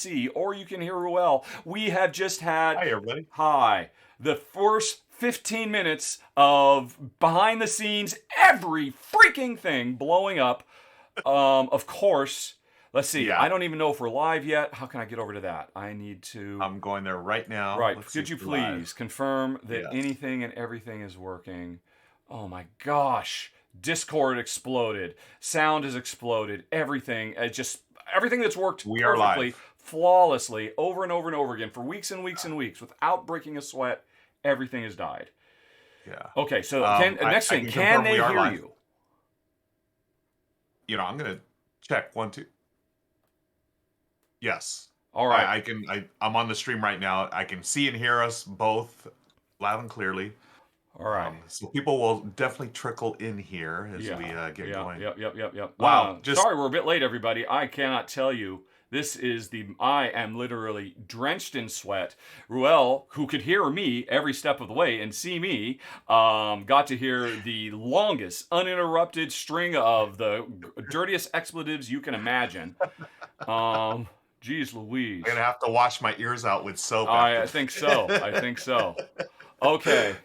see, or you can hear Ruel. We have just had Hi, everybody. the first 15 minutes of behind the scenes, every freaking thing blowing up. Of course, let's see. Yeah. I don't even know if we're live yet. How can I get over to that? I need to. I'm going there right now. Right. Let's see Could you if we're live. please confirm that Yes. anything and everything is working? Oh my gosh. Discord exploded. Sound has exploded. Everything. Everything that's worked We are perfectly, live. flawlessly, over and over and over again for weeks and weeks and weeks without breaking a sweat. Everything has died. Yeah. Okay, so next thing, can can confirm they we are hear live. you? You know, I'm gonna check 1, 2. Yes. All right. I'm on the stream right now. I can see and hear us both loud and clearly. All right. So people will definitely trickle in here as we get going. Yep. Wow. Sorry, we're a bit late, everybody. I cannot tell you. I am literally drenched in sweat. Ruel, who could hear me every step of the way and see me, got to hear the longest uninterrupted string of the dirtiest expletives you can imagine. Geez Louise. I'm gonna have to wash my ears out with soap. I think so. Okay.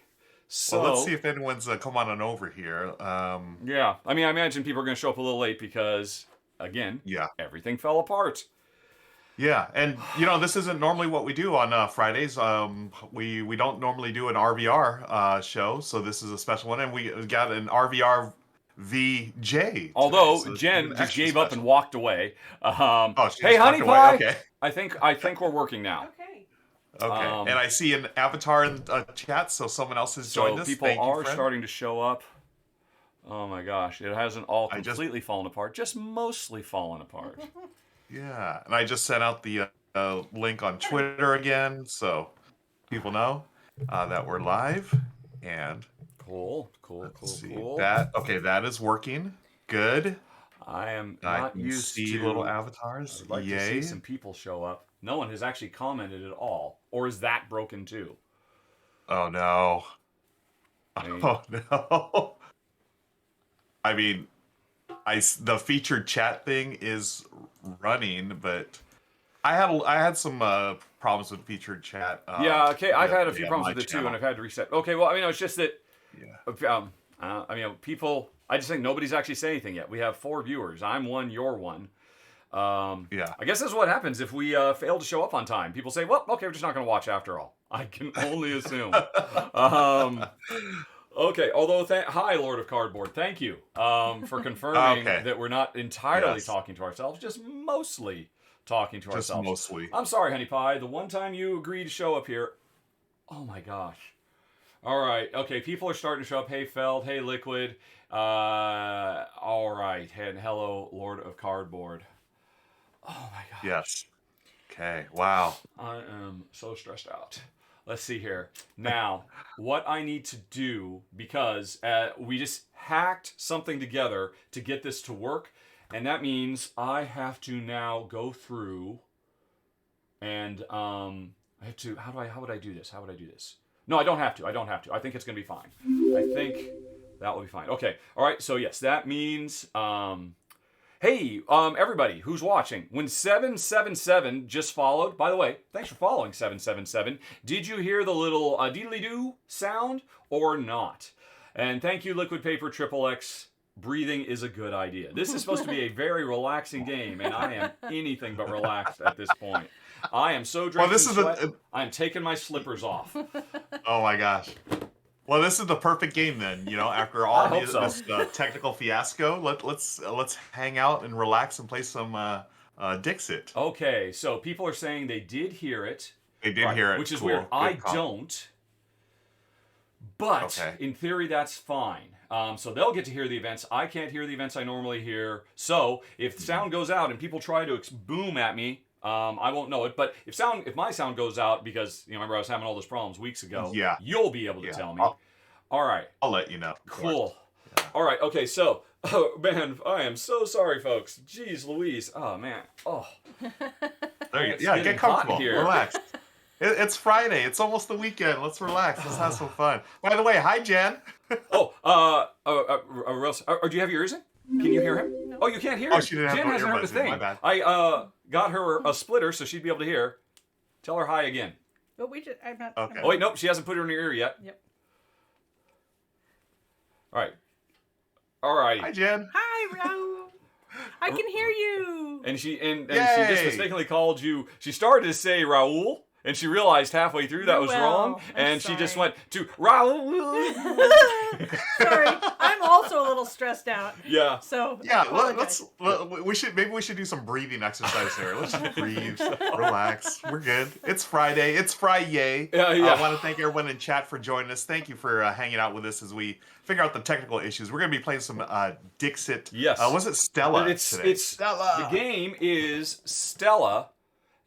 So well, let's see if anyone's come on over here. Yeah, I mean, I imagine people are going to show up a little late because, again, everything fell apart. Yeah, and you know, this isn't normally what we do on Fridays. We don't normally do an RvR show, so this is a special one, and we got an RvRvJ. Although today, so Jen just gave up and special. walked away. She Hey, just honey walked away. pie. Okay. I think we're working now. Okay, and I see an avatar in chat, so someone else has joined us. People are starting to show up. Oh my gosh, it hasn't all completely fallen apart, just mostly fallen apart. Yeah, and I just sent out the link on Twitter again, so people know that we're live. And cool. That is working. Good. I am not used to little avatars. I'd like to see some people show up. No one has actually commented at all, or is that broken too? Oh no! Oh no! I mean, the featured chat thing is running, but I had some problems with featured chat. Okay, I've had a few problems with it too, and I've had to reset. Okay, well, I mean, it's just that. Yeah. I mean, people. I just think nobody's actually saying anything yet. We have 4 viewers. I'm one. You're one. I guess this is what happens if we fail to show up on time. People say, "Well, okay, we're just not going to watch after all." I can only assume. Okay, although hi, Lord of Cardboard, thank you for confirming that we're not entirely talking to ourselves, just mostly talking to ourselves. Mostly. I'm sorry, honey pie. The one time you agreed to show up here. Oh my gosh. All right. Okay, people are starting to show up. Hey, Feld. Hey, Liquid. All right. And hello, Lord of Cardboard. Oh my gosh. Yes. Okay. Wow. I am so stressed out. Let's see here. Now, what I need to do, because we just hacked something together to get this to work, and that means I have to now go through and I have to. How would I do this? No, I don't have to. I think it's going to be fine. I think that will be fine. Okay. All right. So yes, that means. Hey, everybody who's watching, when 777 just followed, by the way, thanks for following 777. Did you hear the little deedly-doo sound or not? And thank you, Liquid Paper XXX. Breathing is a good idea. This is supposed to be a very relaxing game, and I am anything but relaxed at this point. I am so drenched in sweat, I'm taking my slippers off. Oh my gosh. Well, this is the perfect game then, you know, after all this technical fiasco. Let's hang out and relax and play some Dixit. Okay, so people are saying they did hear it. They did hear it. Which is weird. I don't. But in theory, that's fine. So they'll get to hear the events. I can't hear the events I normally hear. So if the sound goes out and people try to boom at me, I won't know it, but if my sound goes out because, you know, remember I was having all those problems weeks ago, you'll be able to tell me. All right. I'll let you know. Cool. Yeah. All right. Okay. So, oh man, I am so sorry, folks. Jeez Louise. Oh man. Oh. There you go. Yeah, get comfortable. Relax. It's Friday. It's almost the weekend. Let's relax. Let's have some fun. By the way, hi, Jen. Do you have your ears in? Can you hear him? no. Oh, you can't hear Oh, it. she didn't have Jen no hasn't heard a earbuds in, my thing. bad. I got her a splitter so she'd be able to hear. Tell her hi again. But I'm not. Okay. Oh, wait, nope, she hasn't put her in her ear yet. Yep. All right. All right. Hi, Jen. Hi, Raul. I can hear you. And she Yay! just mistakenly called you. She started to say Raul, and she realized halfway through that was Ruel. wrong, I'm and she just sorry. went to Raul. Sorry, I'm also a little stressed out. Yeah. So Yeah, apologize. maybe we should do some breathing exercise there. Let's just breathe, relax. We're good. It's Friday. It's Friday. Yeah. I want to thank everyone in chat for joining us. Thank you for hanging out with us as we figure out the technical issues. We're going to be playing some Dixit. Yes. Was it Stella today? It's Stella. The game is STELLA,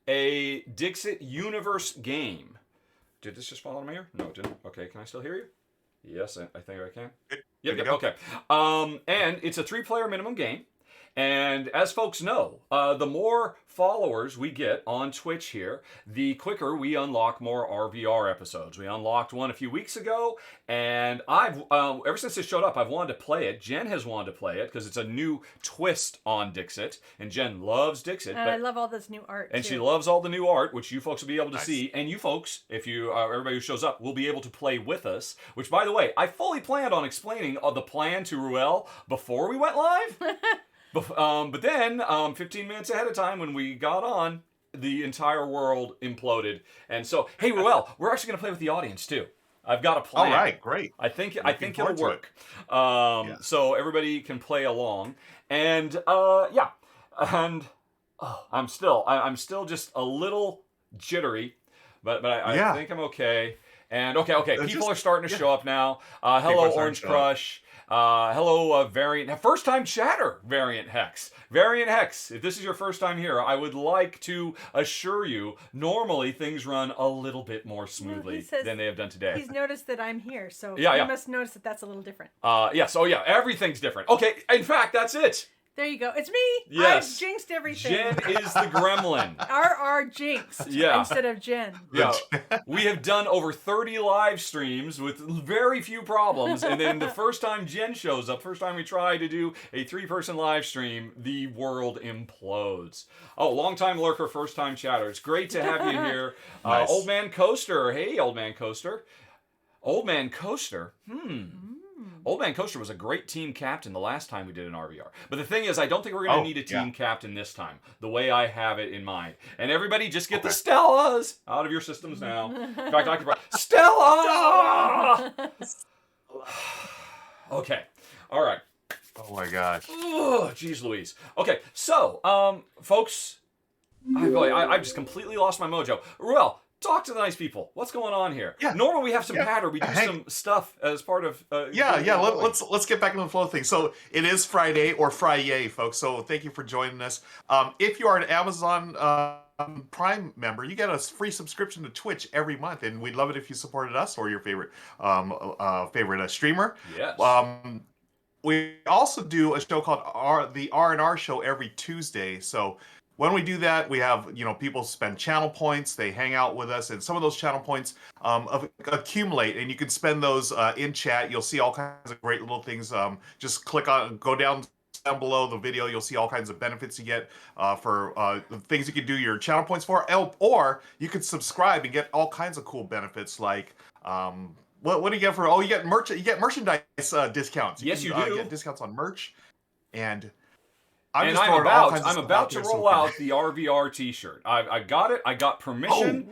a Dixit universe game. Did this just fall out of my ear? No, it didn't. Okay, can I still hear you? Yes, I think I can. Good to Yep, go. okay. And it's a 3-player minimum game. And as folks know, the more followers we get on Twitch here, the quicker we unlock more RvR episodes. We unlocked one a few weeks ago, and I've ever since it showed up, I've wanted to play it. Jen has wanted to play it because it's a new twist on Dixit, and Jen loves Dixit. And I love all this new art. And too. she loves all the new art, which you folks will be able to Nice. see. And you folks, if you, everybody who shows up, will be able to play with us. Which, by the way, I fully planned on explaining the plan to Ruel before we went live. But then, 15 minutes ahead of time, when we got on, the entire world imploded. And so, hey, Ruel, we're actually going to play with the audience, too. I've got a plan. All right, great. I think Looking it'll forward to work. Yeah. So everybody can play along, and yeah, and I'm still just a little jittery, but I Yeah. think I'm okay. And okay, It's people just- are starting to yeah. show up now. People are Hello, starting Orange to show up. Crush. Hello, Variant. First time chatter, Variant Hex. Variant Hex, if this is your first time here, I would like to assure you, normally things run a little bit more smoothly says than they have done today. He's noticed that I'm here, so Yeah, you yeah. must notice that that's a little different. Yes, oh yeah, everything's different. Okay, in fact, that's it. There you go. It's me. Yes. I've jinxed everything. Jen is the gremlin. RR jinxed Yeah. instead of Jen. Yeah, we have done over 30 live streams with very few problems, and then the first time Jen shows up, first time we try to do a 3-person live stream, the world implodes. Oh, long time lurker, first time chatter. It's great to have you here. Nice. Old Man Coaster. Hey, Old Man Coaster. Old Man Coaster. Old Man Coaster was a great team captain the last time we did an RvR. But the thing is, I don't think we're going to need a team captain this time, the way I have it in mind. And everybody just get the Stellas out of your systems now. In fact, I could probably... Stella! Okay. All right. Oh my gosh. Oh, jeez Louise. Okay, so, folks, I've just completely lost my mojo. Ruel, talk to the nice people. What's going on here? Yeah. Normally we have some Yeah. patter. We do Hey. some stuff as part of... Let's get back into the flow of things. So it is Friday or Friday, folks. So thank you for joining us. If you are an Amazon Prime member, you get a free subscription to Twitch every month, and we'd love it if you supported us or your favorite streamer. Yes. We also do a show called the RvR Show every Tuesday. So when we do that, we have, people spend channel points, they hang out with us, and some of those channel points accumulate, and you can spend those in chat. You'll see all kinds of great little things. Just go down below the video. You'll see all kinds of benefits you get for the things you can do your channel points for, or you can subscribe and get all kinds of cool benefits like... What do you get for? Oh, you get merchandise discounts. Yes, you do. You get discounts on merch, and I'm about to roll out the RvR T-shirt. I got it. I got permission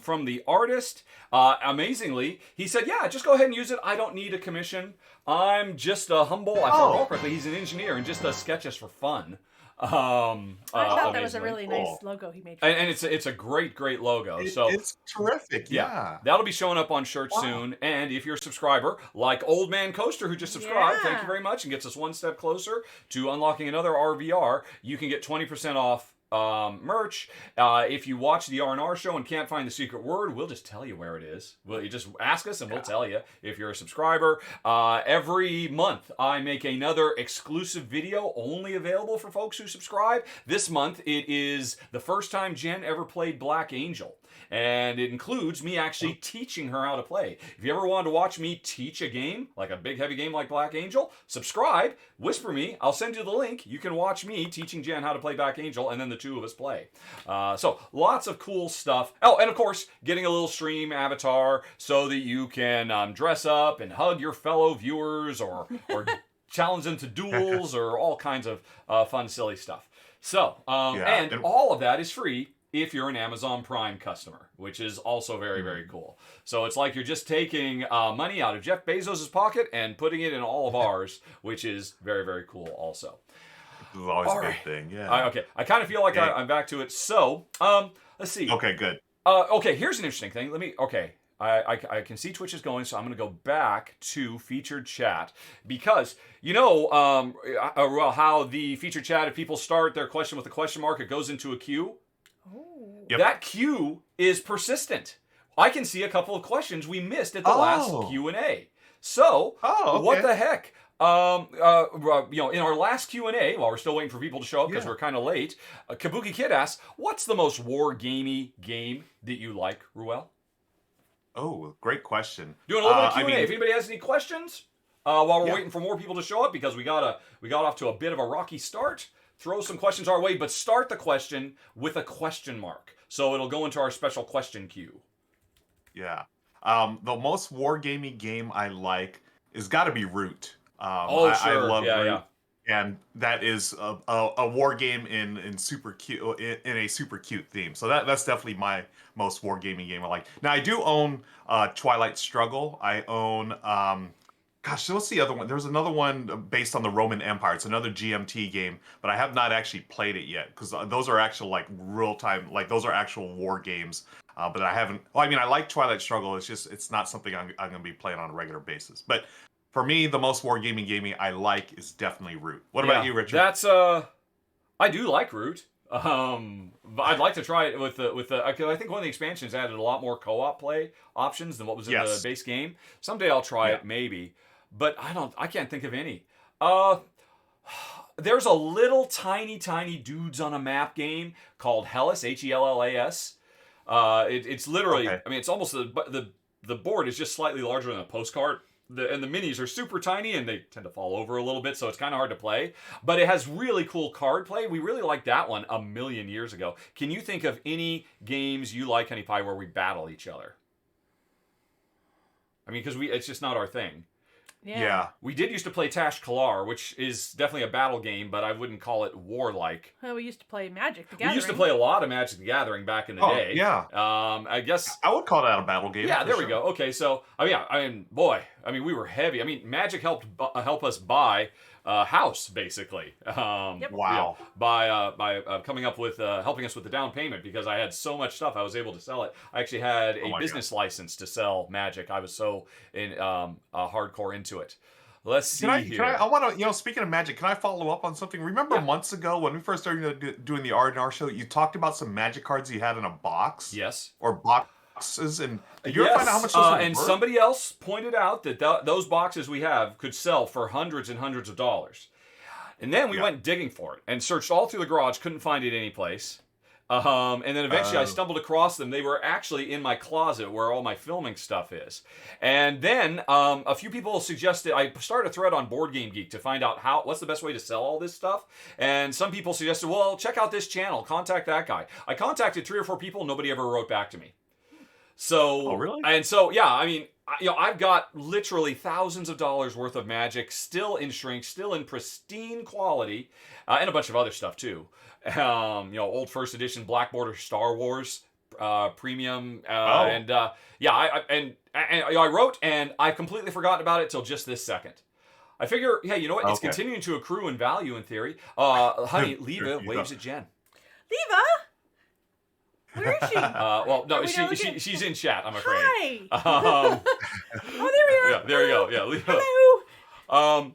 from the artist. Amazingly, he said, "Yeah, just go ahead and use it. I don't need a commission. I'm just a humble." I thought correctly. He's an engineer and just does sketches for fun. I thought that was a amazingly really nice cool. logo he made. And it's a great logo. So it's terrific. Yeah. that'll be showing up on shirts soon. And if you're a subscriber, like Old Man Coaster, who just subscribed, thank you very much, and gets us one step closer to unlocking another RvR, you can get 20% off merch. If you watch the RvR show and can't find the secret word, we'll just tell you where it is. You just ask us and we'll tell you if you're a subscriber. Every month I make another exclusive video only available for folks who subscribe. This month it is the first time Jen ever played Black Angel. And it includes me actually teaching her how to play. If you ever wanted to watch me teach a game, like a big heavy game like Black Angel, subscribe, whisper me, I'll send you the link. You can watch me teaching Jen how to play Black Angel, and then the two of us play. So lots of cool stuff. Oh, and of course, getting a little stream avatar so that you can dress up and hug your fellow viewers or challenge them to duels or all kinds of fun, silly stuff. So, and all of that is free if you're an Amazon Prime customer, which is also very, very cool. So it's like you're just taking money out of Jeff Bezos' pocket and putting it in all of ours, which is very, very cool also. This is always a good thing, yeah. Okay, I kind of feel like I'm back to it. So, let's see. Okay, good. Okay, here's an interesting thing. I can see Twitch is going, so I'm going to go back to featured chat because you know how the featured chat, if people start their question with a question mark, it goes into a queue. Yep. That queue is persistent. I can see a couple of questions we missed at the last Q&A. So, what the heck? In our last Q&A, while we're still waiting for people to show up because we're kind of late, Kabuki Kid asks, "What's the most war-gamey game that you like, Ruel?" Oh, great question. Doing a little bit of Q&A. If anybody has any questions, while we're waiting for more people to show up, because we got off to a bit of a rocky start. Throw some questions our way, but start the question with a question mark. So it'll go into our special question queue. Yeah. The most wargaming game I like is got to be Root. I love Root. Yeah. And that is a war game in super cute in a super cute theme. So that's definitely my most wargaming game I like. Now I do own Twilight Struggle. I own gosh, what's the other one? There's another one based on the Roman Empire. It's another GMT game, but I have not actually played it yet because those are actual like real time, like those are actual war games. But I haven't. Well, I mean, I like Twilight Struggle. It's not something I'm going to be playing on a regular basis. But for me, the most wargaming I like is definitely Root. What about you, Richard? That's I do like Root. But I'd like to try it with the. Cause I think one of the expansions added a lot more co-op play options than what was in the base game. Someday I'll try it, maybe. But I can't think of any. There's a little tiny dudes on a map game called Hellas, Hellas. It's literally, I mean, it's almost the board is just slightly larger than a postcard. And the minis are super tiny and they tend to fall over a little bit, so it's kind of hard to play. But it has really cool card play. We really liked that one a million years ago. Can you think of any games you like, Honey Pie, where we battle each other? I mean, because it's just not our thing. Yeah. We did used to play Tash Kalar, which is definitely a battle game, but I wouldn't call it warlike. Well, we used to play Magic the Gathering. We used to play a lot of Magic the Gathering back in the day. Yeah. I guess I would call that a battle game. Yeah, there we go. Okay, so we were heavy. I mean, Magic helped help us buy a house, basically. Wow. By coming up with helping us with the down payment, because I had so much stuff I was able to sell it. I actually had a business license to sell Magic. I was so hardcore into it. Let's see here. I want to, speaking of Magic, can I follow up on something? Remember months ago when we first started doing the RvR show, you talked about some Magic cards you had in a box? Yes. Or boxes, and did you ever find out how much those were and worth? Somebody else pointed out that those boxes we have could sell for hundreds and hundreds of dollars. And then we went digging for it and searched all through the garage, couldn't find it anyplace. And then eventually I stumbled across them. They were actually in my closet where all my filming stuff is. And then a few people suggested, I started a thread on Board Game Geek to find out what's the best way to sell all this stuff. And some people suggested, well, check out this channel, contact that guy. I contacted 3 or 4 people, nobody ever wrote back to me. So, really? And so, I mean, I've got literally thousands of dollars worth of Magic still in shrink, still in pristine quality, and a bunch of other stuff too. Old first edition Black Border Star Wars premium, and I wrote, and I've completely forgotten about it till just this second. I figure, hey, you know what? It's continuing to accrue in value in theory. Honey, Leva waves at Jen. Leva? Where is she? Well, no, she's in chat, I'm afraid. Hi. Oh, there we are. Yeah, there you go. Yeah, Leva. Hello.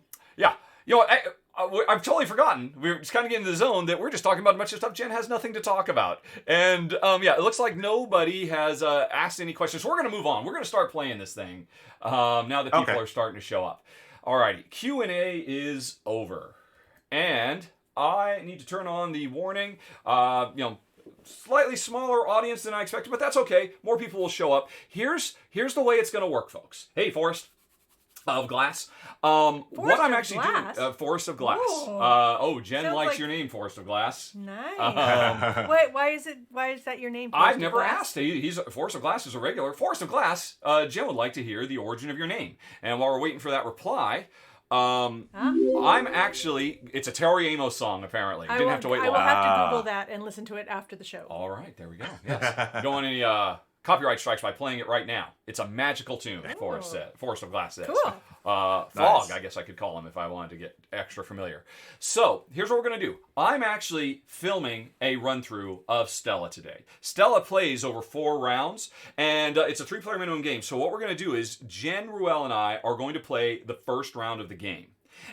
I've totally forgotten. We're just kind of getting in the zone that we're just talking about a bunch of stuff Jen has nothing to talk about. And yeah, it looks like nobody has asked any questions. So we're going to move on. We're going to start playing this thing now that people are starting to show up. Alrighty, Q&A is over. And I need to turn on the warning. Slightly smaller audience than I expected, but that's okay. More people will show up. Here's the way it's going to work, folks. Hey, Forrest. Of glass. What I'm actually doing, Forest of Glass. Jen Sounds likes like... your name, Forest of Glass. Nice. Wait, why is that your name? Forest I've never of Glass? asked. He's Forest of Glass is a regular. Forest of Glass. Jen would like to hear the origin of your name. And while we're waiting for that reply, I'm actually. It's a Terry Amos song. Apparently, didn't have to wait long. I will have to Google that and listen to it after the show. All right, there we go. Yes. Don't want any copyright strikes by playing it right now. It's a magical tune, Forest of Glass says. Cool. Fog, Nice. I guess I could call him if I wanted to get extra familiar. So, here's what we're going to do. I'm actually filming a run-through of STELLA today. STELLA plays over 4 rounds, and it's a 3-player minimum game. So what we're going to do is Jen, Ruel, and I are going to play the first round of the game.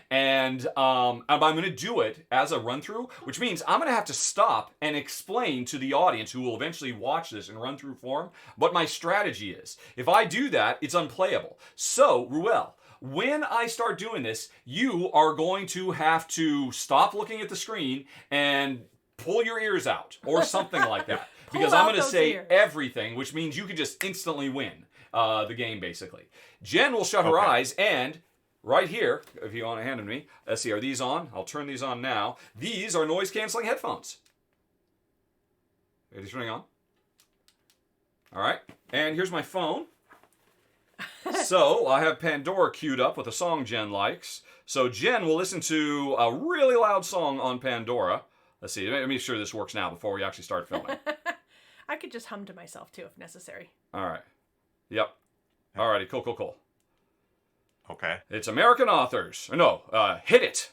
And I'm going to do it as a run-through, which means I'm going to have to stop and explain to the audience who will eventually watch this in run-through form what my strategy is. If I do that, it's unplayable. So, Ruel, when I start doing this, you are going to have to stop looking at the screen and pull your ears out or something like that. Because I'm going to say everything, which means you can just instantly win the game, basically. Jen will shut her eyes and... right here, if you want to hand them to me, let's see, are these on? I'll turn these on now. These are noise-canceling headphones. Are these turning on? All right, and here's my phone. So I have Pandora queued up with a song Jen likes. So Jen will listen to a really loud song on Pandora. Let's see, let me make sure this works now before we actually start filming. I could just hum to myself, too, if necessary. All right. Yep. All righty, cool. Okay. It's American authors. No, Hit It.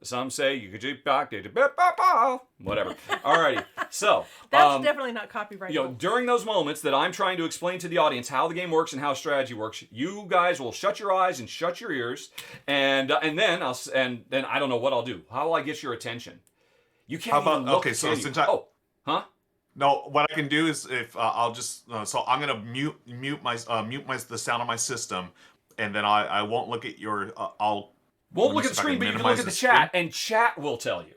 Some say you could do back, whatever. Alrighty. So that's definitely not copyrighted. During those moments that I'm trying to explain to the audience how the game works and how strategy works, you guys will shut your eyes and shut your ears, and then I don't know what I'll do. How will I get your attention? You can't. How about even look, okay? So since No, what I can do is if I'll just so I'm gonna mute the sound of my system. And then I won't look at your. Won't look at the screen, but you can look at the chat, and chat will tell you.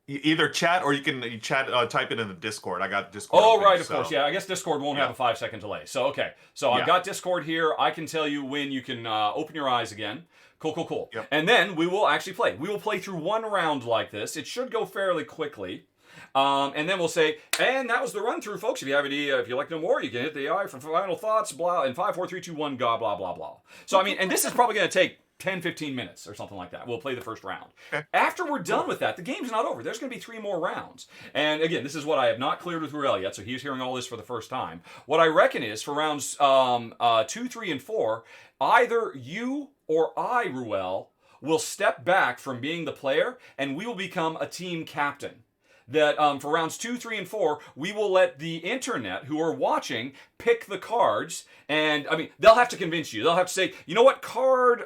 Either chat or you can type it in the Discord. I got Discord. Oh, right, of course. Yeah, I guess Discord won't have a 5-second delay. So, okay. So I've got Discord here. I can tell you when you can open your eyes again. Cool. Yep. And then we will actually play. We will play through one round like this. It should go fairly quickly. And then we'll say, and that was the run through, folks. If you have any, if you like to know more, you can hit the I for final thoughts, blah, and 5, 4, 3, 2, 1, blah, blah. So, I mean, and this is probably going to take 10, 15 minutes or something like that. We'll play the first round. Okay. After we're done with that, the game's not over. There's going to be 3 more rounds. And again, this is what I have not cleared with Ruel yet, so he's hearing all this for the first time. What I reckon is for rounds 2, 3, and 4, either you or I, Ruel, will step back from being the player, and we will become a team captain. That for rounds 2, 3, and 4, we will let the internet who are watching pick the cards, and I mean they'll have to convince you. They'll have to say, you know what, card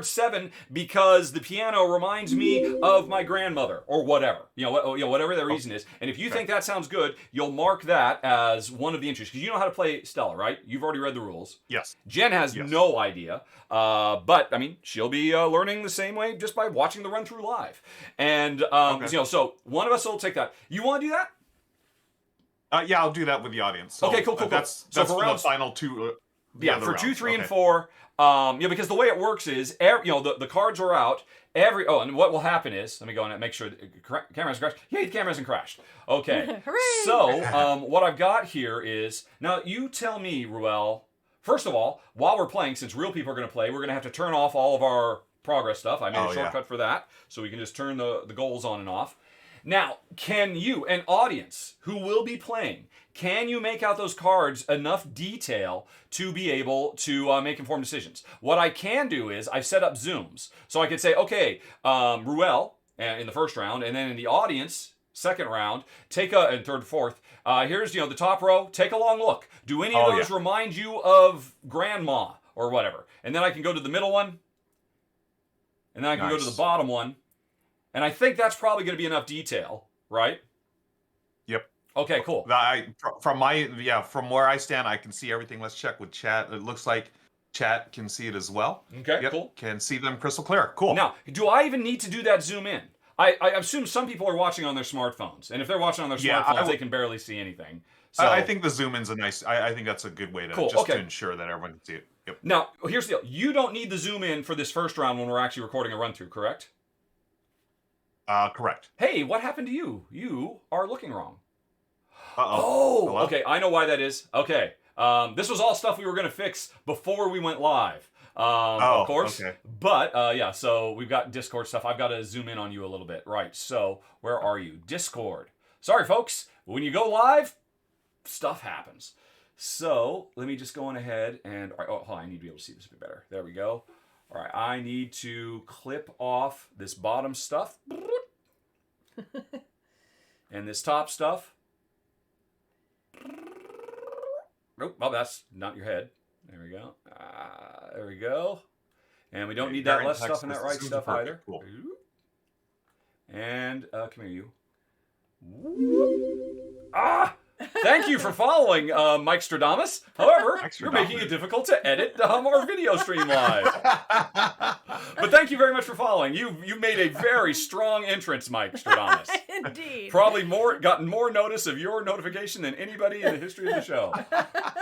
7 because the piano reminds me of my grandmother or whatever. Whatever their reason is. And if you think that sounds good, you'll mark that as one of the entries because you know how to play STELLA, right? You've already read the rules. Yes. Jen has no idea, but I mean she'll be learning the same way just by watching the run through live. And so one of us will take that. You want to do that? Yeah, I'll do that with the audience. So, okay, cool. That's so for rounds, the final 2. For rounds. 2, 3, and 4. Because the way it works is, the cards are out. And what will happen is, let me go in and make sure the camera hasn't crashed. Yay, the camera hasn't crashed. Okay. Hooray! So, what I've got here is, now you tell me, Ruel, first of all, while we're playing, since real people are going to play, we're going to have to turn off all of our progress stuff. I made a shortcut for that, so we can just turn the goals on and off. Now, can you, an audience who will be playing, can you make out those cards enough detail to be able to make informed decisions? What I can do is I've set up zooms. So I could say, okay, Ruel in the first round, and then in the audience, second round, and third, fourth, here's the top row, take a long look. Do any of those remind you of grandma or whatever? And then I can go to the middle one, and then I can go to Nice. the bottom one, and I think that's probably going to be enough detail, right? Yep. Okay, cool. From where I stand, I can see everything. Let's check with chat. It looks like chat can see it as well. Okay, Yep, cool. Can see them crystal clear. Cool. Now, do I even need to do that zoom in? I assume some people are watching on their smartphones, and if they're watching on their smartphones, they can barely see anything. So I think the zoom in's a nice. I think that's a good way to to ensure that everyone can see it. Yep. Now, here's the deal. You don't need the zoom in for this first round when we're actually recording a run through, correct? Correct. Hey, what happened to you? You are looking wrong. Uh-oh. Oh, okay. I know why that is. Okay. This was all stuff we were going to fix before we went live. Of course. Okay. But, yeah, so we've got Discord stuff. I've got to zoom in on you a little bit. Right. So, where are you? Discord. Sorry, folks. When you go live, stuff happens. So, let me just go on ahead and... All right, hold on. I need to be able to see this a bit better. There we go. All right. I need to clip off this bottom stuff. And this top stuff. Nope, well, that's not your head. There we go. There we go. And we don't need that left stuff and that right stuff either. Cool. And come here, you. Thank you for following, Mike Stradamus. However, you're making it difficult to edit our video stream live. But thank you very much for following. You made a very strong entrance, Mike Stradamus. Indeed. Probably gotten more notice of your notification than anybody in the history of the show.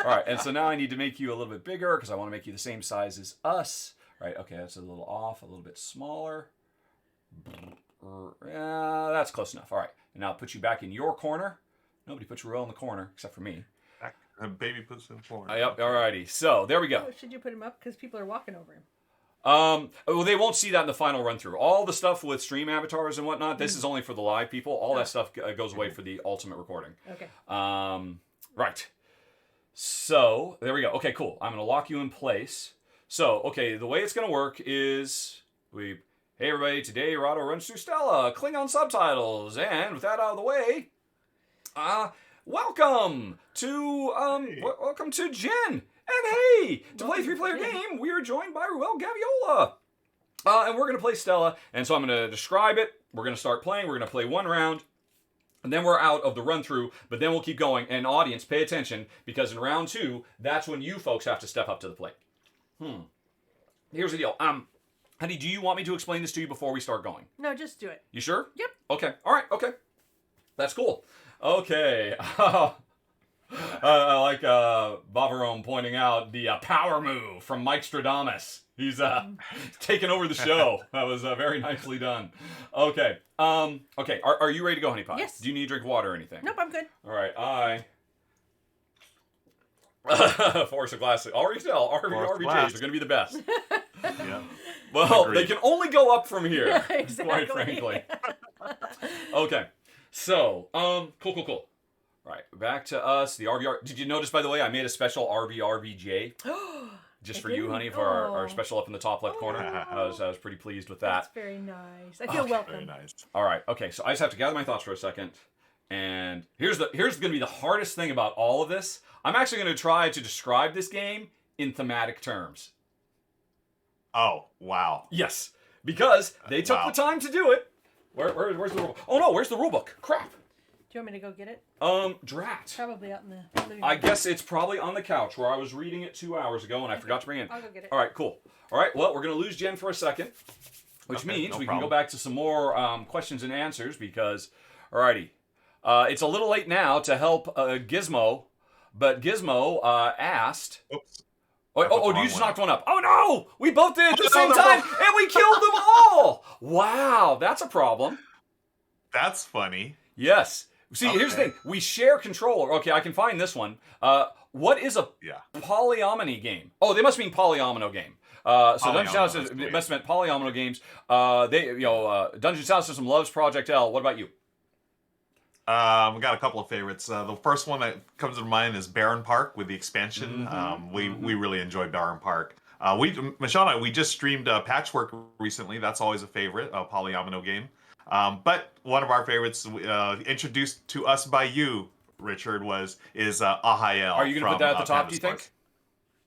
All right, and so now I need to make you a little bit bigger because I want to make you the same size as us. Right, okay, that's a little off, a little bit smaller. That's close enough. All right, and now I'll put you back in your corner. Nobody puts Ruel in the corner except for me. Baby puts in the corner. Yep, alrighty. So, there we go. Oh, should you put him up? Because people are walking over him. Well, they won't see that in the final run through. All the stuff with stream avatars and whatnot, this is only for the live people. All that stuff goes away for the ultimate recording. Okay. Right. So, there we go. Okay, cool. I'm going to lock you in place. So, okay, the way it's going to work is hey everybody, today Rahdo runs through STELLA, Klingon subtitles, and with that out of the way, welcome to welcome to Jen. And hey, to play a 3-player game, we are joined by Ruel Gaviola. And we're going to play STELLA, and so I'm going to describe it. We're going to start playing. We're going to play one round, and then we're out of the run-through, but then we'll keep going. And audience, pay attention, because in round 2, that's when you folks have to step up to the plate. Here's the deal. Honey, do you want me to explain this to you before we start going? No, just do it. You sure? Yep. Okay. All right. Okay. That's cool. Okay. I like Bavarone pointing out the power move from Mike Stradamus. He's taken over the show. That was very nicely done. Okay. Okay. Are you ready to go, Honey Pie? Yes. Do you need to drink water or anything? Nope, I'm good. All right. Force a glass. Already tell RvRvJs are going to be the best. Yeah. Well, Agreed. they can only go up from here. Yeah, exactly. Quite frankly. Okay. So, cool. Right, back to us, the RvR. Did you notice, by the way, I made a special RvRvJ just for you, honey, for our special up in the top left corner. I was pretty pleased with that. That's very nice. I feel welcome. Very nice. All right, okay, so I just have to gather my thoughts for a second. And here's going to be the hardest thing about all of this. I'm actually going to try to describe this game in thematic terms. Oh, wow. Yes, because they took the time to do it. Where's the rule? Oh no, where's the rule book? Crap. Do you want me to go get it? Drat. Probably out in the living room. I guess it's probably on the couch where I was reading it 2 hours ago and I forgot to bring it in. I'll go get it. All right, cool. All right, well, we're going to lose Jen for a second, which means we can go back to some more questions and answers because, alrighty, it's a little late now to help Gizmo, but Gizmo asked... Oops. Oh, you just knocked one up. Oh, no! We both did it at the same time, and we killed them all! Wow, that's a problem. That's funny. Yes. See, here's the thing. We share controller. Okay, I can find this one. What is a polyomino game? Oh, they must mean polyomino game. So Dungeons Sound System must have meant polyomino games. Dungeons Sound System loves Project L. What about you? We got a couple of favorites. The first one that comes to mind is Barren Park with the expansion. We really enjoy Barren Park. Michelle and I, we just streamed Patchwork recently. That's always a favorite, a polyomino game. But one of our favorites, introduced to us by you, Richard, is Ahael. Are you going to put that at the top, do you think?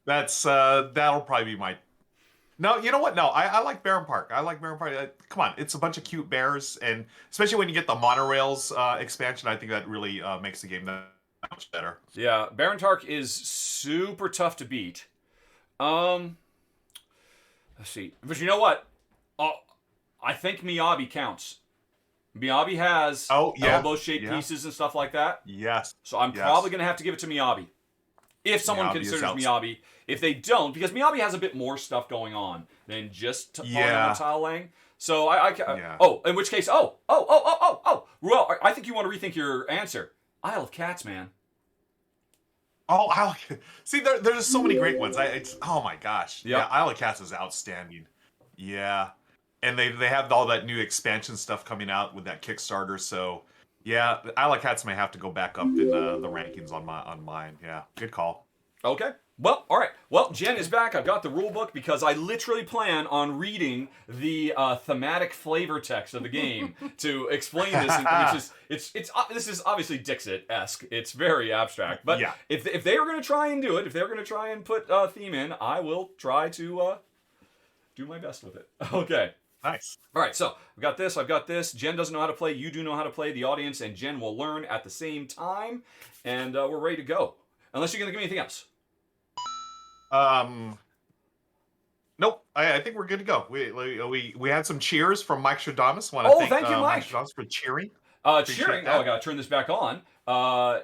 That's that'll probably be No, you know what? No, I like Barron Park. I like Barron Park. Come on, it's a bunch of cute bears, and especially when you get the monorails expansion, I think that really makes the game that much better. Yeah, Baron Tark is super tough to beat. Let's see. But you know what? I think Miyabi counts. Miyabi has elbow-shaped pieces and stuff like that. Yes. So I'm probably going to have to give it to Miyabi. If someone considers Miyabi. If they don't, because Miyabi has a bit more stuff going on than just tile laying. So oh, in which case, Ruel, I think you want to rethink your answer. Isle of Cats, man. Oh, see, there's just so many great ones. Oh my gosh. Yep. Yeah, Isle of Cats is outstanding. Yeah. And they have all that new expansion stuff coming out with that Kickstarter, so yeah, Isle of Cats may have to go back up in the rankings on mine. Yeah, good call. Okay. Well, all right. Well, Jen is back. I've got the rule book because I literally plan on reading the thematic flavor text of the game to explain this, this is obviously Dixit-esque. It's very abstract, but if they were going to try and do it, if they were going to try and put a theme in, I will try to do my best with it. Okay. Nice. All right, so I've got this. Jen doesn't know how to play. You do know how to play. The audience and Jen will learn at the same time, and we're ready to go. Unless you're going to give me anything else. Nope. I think we're good to go. We had some cheers from Mike Stradamus. Thank you, Mike Stradamus, for cheering. Cheering. I gotta turn this back on.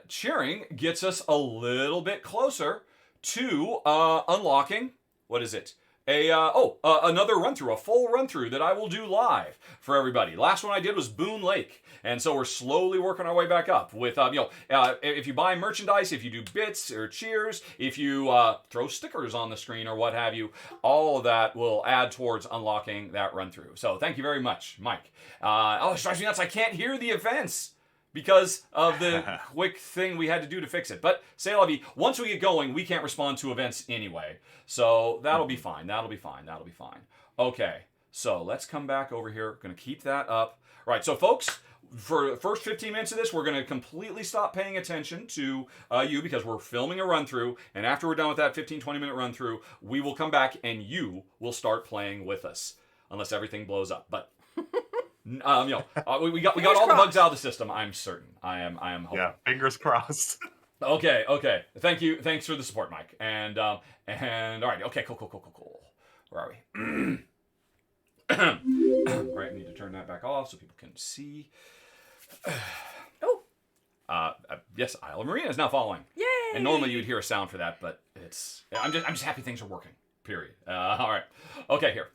Cheering gets us a little bit closer to unlocking. What is it? Another run-through, a full run-through that I will do live for everybody. Last one I did was Boone Lake, and so we're slowly working our way back up with, if you buy merchandise, if you do bits or cheers, if you throw stickers on the screen or what have you, all of that will add towards unlocking that run-through. So thank you very much, Mike. It drives me nuts. I can't hear the events because of the quick thing we had to do to fix it. But say la vie, once we get going, we can't respond to events anyway. So that'll be fine. That'll be fine. Okay, so let's come back over here. Going to keep that up. All right, so folks, for the first 15 minutes of this, we're going to completely stop paying attention to you because we're filming a run-through. And after we're done with that 15, 20-minute run-through, we will come back and you will start playing with us. Unless everything blows up. But... we got all the bugs out of the system. I'm certain. I am hoping. Yeah, fingers crossed. Okay. Thank you. Thanks for the support, Mike. And all right. Okay. Cool. Where are we? Right. I need to turn that back off so people can see. Yes, Isle of Marina is now following. Yay! And normally you'd hear a sound for that, but I'm just happy things are working. Period. All right. Okay. Here.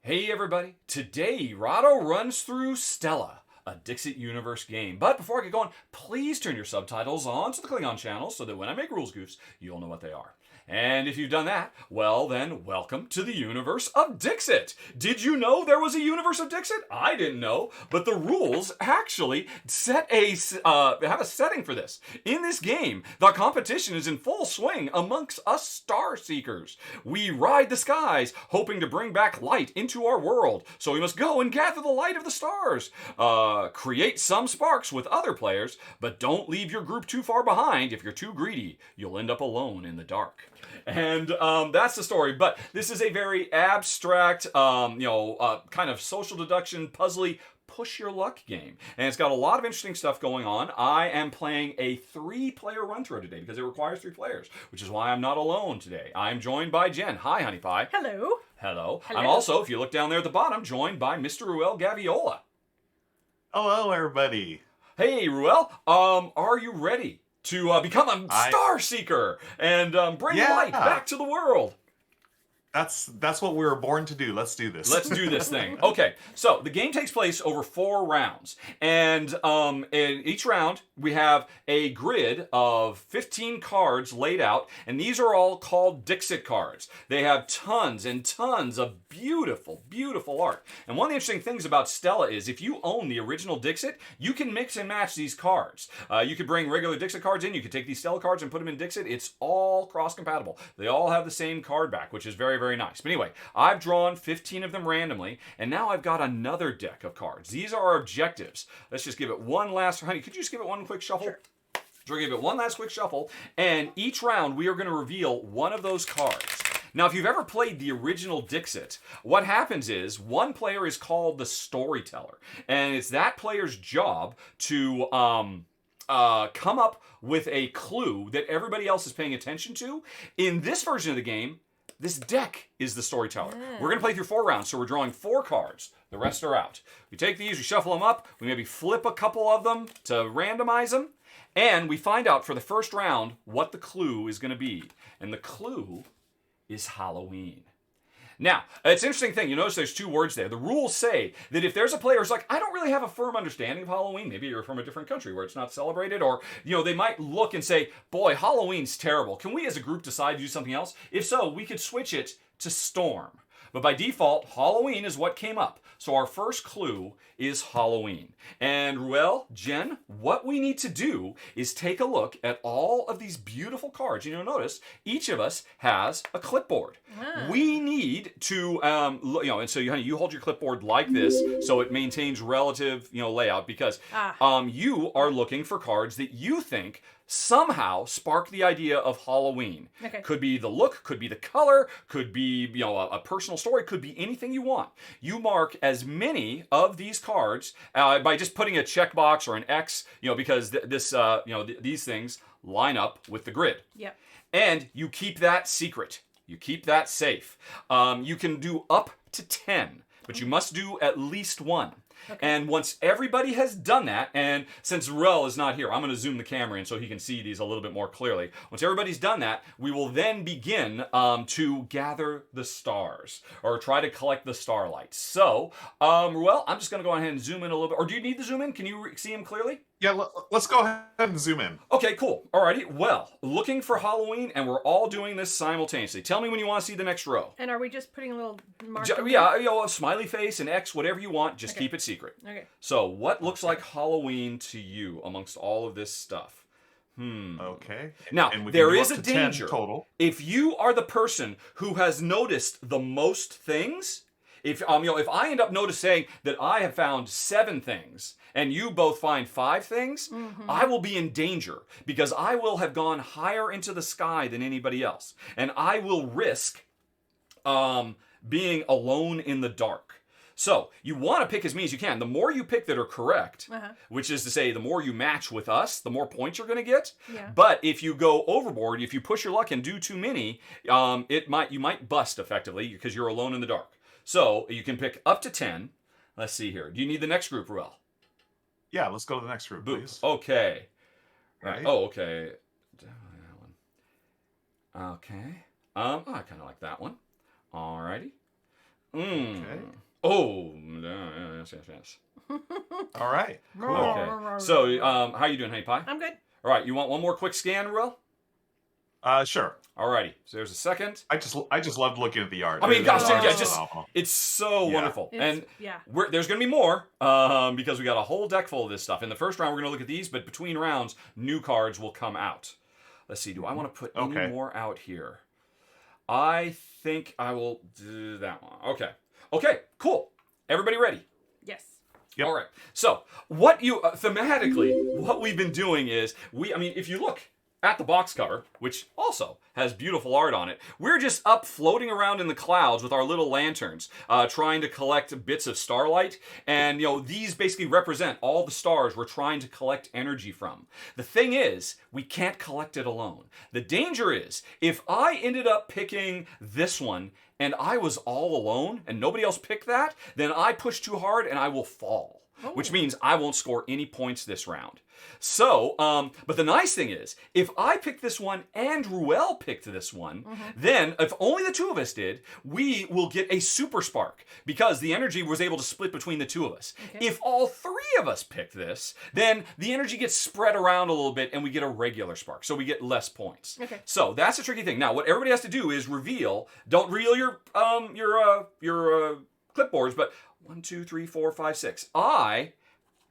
Hey everybody, today Rahdo runs through STELLA, a Dixit universe game. But before I get going, please turn your subtitles on to the Klingon channel so that when I make rules goofs, you'll know what they are. And if you've done that, well then, welcome to the universe of Dixit. Did you know there was a universe of Dixit? I didn't know, but the rules actually have a setting for this. In this game, the competition is in full swing amongst us star seekers. We ride the skies, hoping to bring back light into our world. So we must go and gather the light of the stars. Create some sparks with other players, but don't leave your group too far behind. If you're too greedy, you'll end up alone in the dark. And that's the story. But this is a very abstract, kind of social deduction, puzzly, push your luck game. And it's got a lot of interesting stuff going on. I am playing a 3-player run-through today because it requires 3 players, which is why I'm not alone today. I'm joined by Jen. Hi, Honey Pie. Hello. I'm also, if you look down there at the bottom, joined by Mr. Ruel Gaviola. Hello, everybody. Hey, Ruel. Are you ready to become a star seeker and bring light back to the world? That's what we were born to do. Let's do this. Let's do this thing. Okay, so the game takes place over 4 rounds. And in each round, we have a grid of 15 cards laid out. And these are all called Dixit cards. They have tons and tons of beautiful, beautiful art. And one of the interesting things about STELLA is if you own the original Dixit, you can mix and match these cards. You could bring regular Dixit cards in. You could take these STELLA cards and put them in Dixit. It's all cross-compatible. They all have the same card back, which is very, very nice. But anyway, I've drawn 15 of them randomly, and now I've got another deck of cards. These are our objectives. Let's just give it one last... Honey, could you just give it one quick shuffle? Sure. So we're going to give it one last quick shuffle, and each round we are going to reveal one of those cards. Now, if you've ever played the original Dixit, what happens is one player is called the storyteller, and it's that player's job to come up with a clue that everybody else is paying attention to. In this version of the game, this deck is the storyteller. We're going to play through 4 rounds, so we're drawing 4 cards. The rest are out. We take these, we shuffle them up, we maybe flip a couple of them to randomize them, and we find out for the first round what the clue is going to be. And the clue is Halloween. Now, it's an interesting thing. You notice there's 2 words there. The rules say that if there's a player who's like, I don't really have a firm understanding of Halloween, maybe you're from a different country where it's not celebrated, or, they might look and say, boy, Halloween's terrible. Can we as a group decide to do something else? If so, we could switch it to Storm. But by default, Halloween is what came up. So our first clue is Halloween. And Ruel, Jen, what we need to do is take a look at all of these beautiful cards. Notice each of us has a clipboard. We need to, and so you hold your clipboard like this so it maintains relative, layout, because you are looking for cards that you think somehow spark the idea of Halloween. Okay. Could be the look, could be the color, could be a personal story, could be anything you want. You mark as many of these cards by just putting a checkbox or an X, because these things line up with the grid. Yep. And you keep that secret. You keep that safe. You can do up to 10, but you must do at least 1. Okay. And once everybody has done that, and since Ruel is not here, I'm going to zoom the camera in so he can see these a little bit more clearly. Once everybody's done that, we will then begin to gather the stars, or try to collect the starlight. So, Ruel, I'm just going to go ahead and zoom in a little bit. Or do you need to zoom in? Can you see him clearly? Yeah, let's go ahead and zoom in. Okay, cool. Alrighty. Well, looking for Halloween, and we're all doing this simultaneously. Tell me when you want to see the next row. And are we just putting a little mark? A smiley face, an X, whatever you want. Just keep it secret. Okay. So, what looks like Halloween to you amongst all of this stuff? Okay. Now, and there is a danger. Total. If you are the person who has noticed the most things, if I end up noticing that I have found 7 things and you both find 5 things, I will be in danger because I will have gone higher into the sky than anybody else, and I will risk being alone in the dark. So you want to pick as many as you can. The more you pick that are correct, which is to say the more you match with us, the more points you're going to get. Yeah. But if you go overboard, if you push your luck and do too many, you might bust effectively because you're alone in the dark. So you can pick up to 10. Let's see here. Do you need the next group, Ruel? Yeah, let's go to the next group, please. Okay. Right. Oh, okay. Okay. I kind of like that one. Alrighty. Okay. Oh, yes. All right. Cool. Okay. So, how you doing, Honey Pie? I'm good. All right. You want one more quick scan, Ruel? Sure. Alrighty. So there's a second. I just loved looking at the art. I mean, gosh, phenomenal. it's so wonderful. And yeah. there's going to be more because we got a whole deck full of this stuff. In the first round, we're going to look at these, but between rounds, new cards will come out. Let's see. Do I want to put any more out here? I think I will do that one. Okay, cool. Everybody ready? Yes. Yep. All right. So, what thematically, what we've been doing is, if you look at the box cover, which also has beautiful art on it, we're just up floating around in the clouds with our little lanterns, trying to collect bits of starlight. And, these basically represent all the stars we're trying to collect energy from. The thing is, we can't collect it alone. The danger is, if I ended up picking this one and I was all alone and nobody else picked that, then I push too hard and I will fall. Which means I won't score any points this round. So, but the nice thing is, if I picked this one and Ruel picked this one, then if only the 2 of us did, we will get a super spark because the energy was able to split between the 2 of us. Okay. If all 3 of us picked this, then the energy gets spread around a little bit and we get a regular spark, so we get less points. Okay. So that's a tricky thing. Now, what everybody has to do is don't reveal your clipboards, but 1, 2, 3, 4, 5, 6. I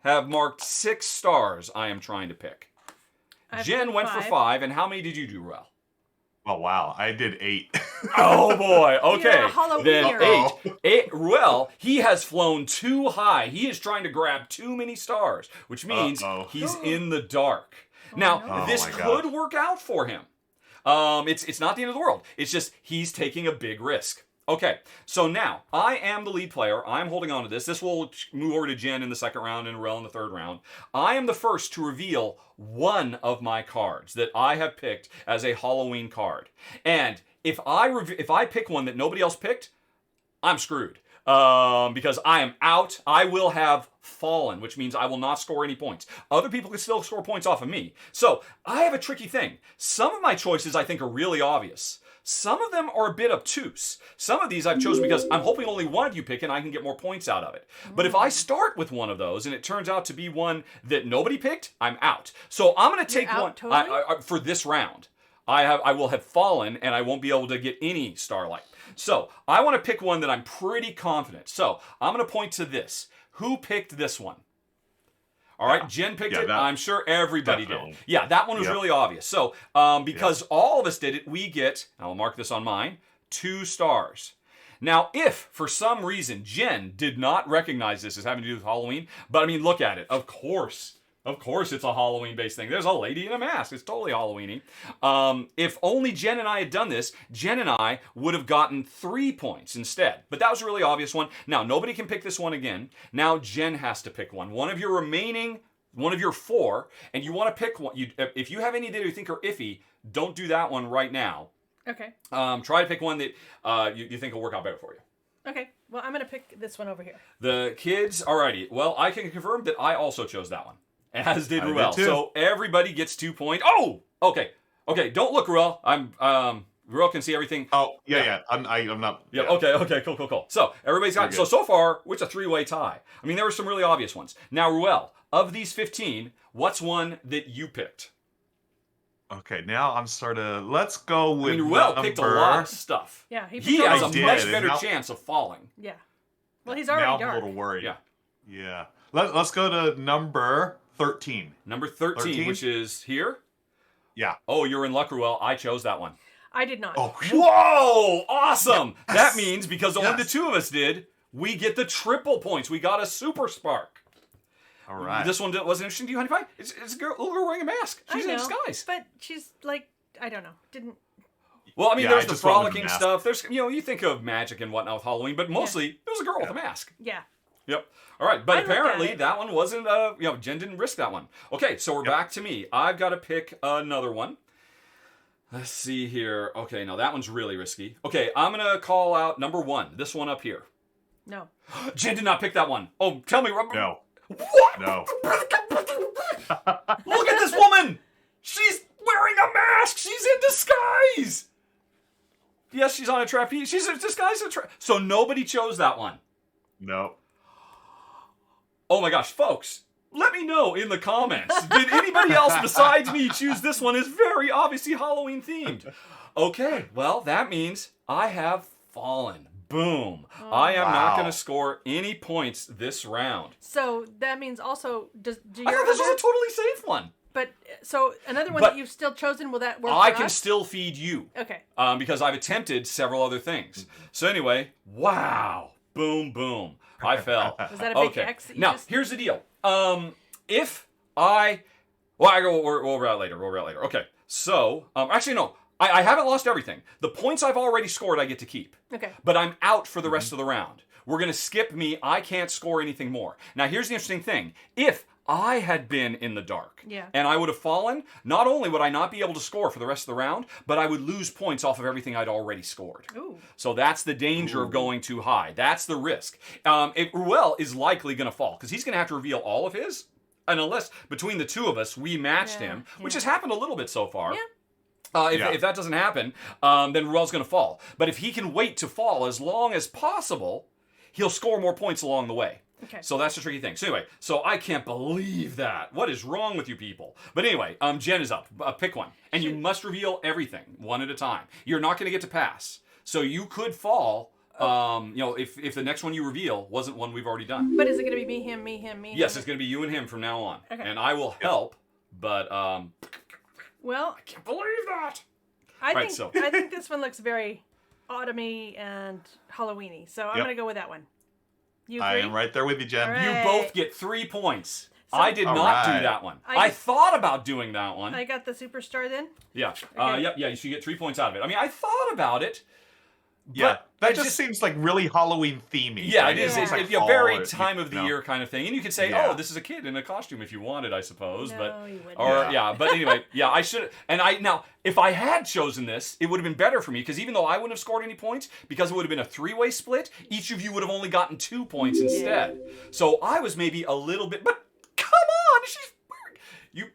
have marked 6 stars I am trying to pick. Jen went for 5, and how many did you do, Ruel? Oh, wow. I did 8. Oh, boy. Okay. Then 8. Ruel, he has flown too high. He is trying to grab too many stars, which means he's in the dark. Now, this could work out for him. It's not the end of the world. It's just he's taking a big risk. Okay, so now I am the lead player. I'm holding on to this. This will move over to Jen in the second round and Rel in the third round. I am the first to reveal one of my cards that I have picked as a Halloween card. And if I pick one that nobody else picked, I'm screwed. Because I am out. I will have fallen, which means I will not score any points. Other people can still score points off of me. So I have a tricky thing. Some of my choices I think are really obvious. Some of them are a bit obtuse. Some of these I've chosen because I'm hoping only one of you pick and I can get more points out of it. But if I start with one of those and it turns out to be one that nobody picked, I'm out. So I'm going to take one totally? for this round. I will have fallen and I won't be able to get any starlight. So I want to pick one that I'm pretty confident. So I'm going to point to this. Who picked this one? All right, Jen picked it. I'm sure everybody did. Yeah, that one was really obvious. So because all of us did it, we get, I'll mark this on mine, 2 stars. Now, if for some reason Jen did not recognize this as having to do with Halloween, but I mean, look at it. Of course it's a Halloween-based thing. There's a lady in a mask. It's totally Halloween-y. If only Jen and I had done this, Jen and I would have gotten 3 points instead. But that was a really obvious one. Now, nobody can pick this one again. Now, Jen has to pick one. One of your 4, and you want to pick one. If you have any that you think are iffy, don't do that one right now. Okay. Try to pick one that you think will work out better for you. Okay. Well, I'm going to pick this one over here. The kids, alrighty. Well, I can confirm that I also chose that one. As did Ruel. Did too. So everybody gets 2 points. Oh! Okay. Don't look, Ruel. Ruel can see everything. Oh, yeah. I'm not. Yeah. Okay. Cool. So everybody's got. So far, it's a 3-way tie. I mean, there were some really obvious ones. Now, Ruel, of these 15, what's one that you picked? Okay, now I'm let's go with. Ruel picked a lot of stuff. Yeah, he has a much better chance of falling. Yeah. Well, he's already now dark. I'm a little worried. Yeah. Let's go to number 13. Number 13, which is here? Yeah. Oh, you're in luck, Ruel. I chose that one. I did not. Oh, whoa! Awesome! Yes. That means because only the 2 of us did, we get the triple points. We got a super spark. All right. This one wasn't interesting to you, Honey Pie? It's a little girl wearing a mask. She's in disguise. But she's like, I don't know. Didn't. Well, I mean, there's the frolicking stuff. There's, you think of magic and whatnot with Halloween, but mostly it was a girl with a mask. Yeah. Yep. All right, but apparently that one wasn't. Jen didn't risk that one. Okay, so we're back to me. I've got to pick another one. Let's see here. Okay, now that one's really risky. Okay, I'm gonna call out number 1. This one up here. No. Jen did not pick that one. Oh, tell me. No. What? No. Look at this woman. She's wearing a mask. She's in disguise. Yes, she's on a trapeze. She's in disguise. So nobody chose that one. No. Oh my gosh, folks, let me know in the comments. Did anybody else besides me choose this one? It's very obviously Halloween themed. Okay, well, that means I have fallen. Boom. I am not going to score any points this round. So that means also, do I thought this was a totally safe one. But, so another one that you've still chosen, will that work I for can us? still feed you. Okay. Because I've attempted several other things. So anyway, wow. Boom. I fell. Was that a big X? That you now, here's the deal. If I... Well, we'll over that later. Okay. So, actually, no. I haven't lost everything. The points I've already scored, I get to keep. Okay. But I'm out for the rest of the round. We're going to skip me. I can't score anything more. Now, here's the interesting thing. If I had been in the dark and I would have fallen, not only would I not be able to score for the rest of the round, but I would lose points off of everything I'd already scored. Ooh. So that's the danger of going too high. That's the risk. Ruel is likely going to fall because he's going to have to reveal all of his. And unless between the 2 of us, we matched him, which has happened a little bit so far. Yeah. If that doesn't happen, then Ruel's going to fall. But if he can wait to fall as long as possible, he'll score more points along the way. Okay. So that's the tricky thing. So anyway, I can't believe that. What is wrong with you people? But anyway, Jen is up. Pick one. And you must reveal everything one at a time. You're not going to get to pass. So you could fall, if the next one you reveal wasn't one we've already done. But is it going to be me, him, me? Yes, it's going to be you and him from now on. Okay. And I will help, but well, I can't believe that. I think this one looks very autumny and Halloweeny. So I'm going to go with that one. You agree? I am right there with you, Jen. All right. You both get 3 points. I did not do Alright. that one. I thought about doing that one. I got the superstar then. Yeah. Okay. Yeah. You should get 3 points out of it. I mean, I thought about it. Yeah, that I just seems like really Halloween themey. Yeah, right? it is. Yeah. It's like a fall very or, time of the year kind of thing. And you could say, Yeah. oh, this is a kid in a costume if you wanted, I suppose. No, but you wouldn't. Or, Yeah. but anyway, yeah, I should. And now, if I had chosen this, it would have been better for me because even though I wouldn't have scored any points, because it would have been a 3-way split, each of you would have only gotten 2 points instead. So I was maybe a little bit. But come on, you.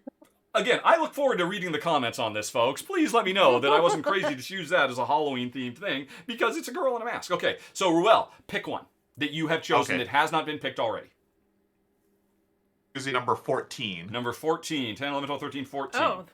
Again, I look forward to reading the comments on this, folks. Please let me know that I wasn't crazy to choose that as a Halloween-themed thing because it's a girl in a mask. Okay, so Ruel, pick one that you have chosen that has not been picked already. Usually number 14. Number 14, 10, 11, 12, 13, 14. Oh.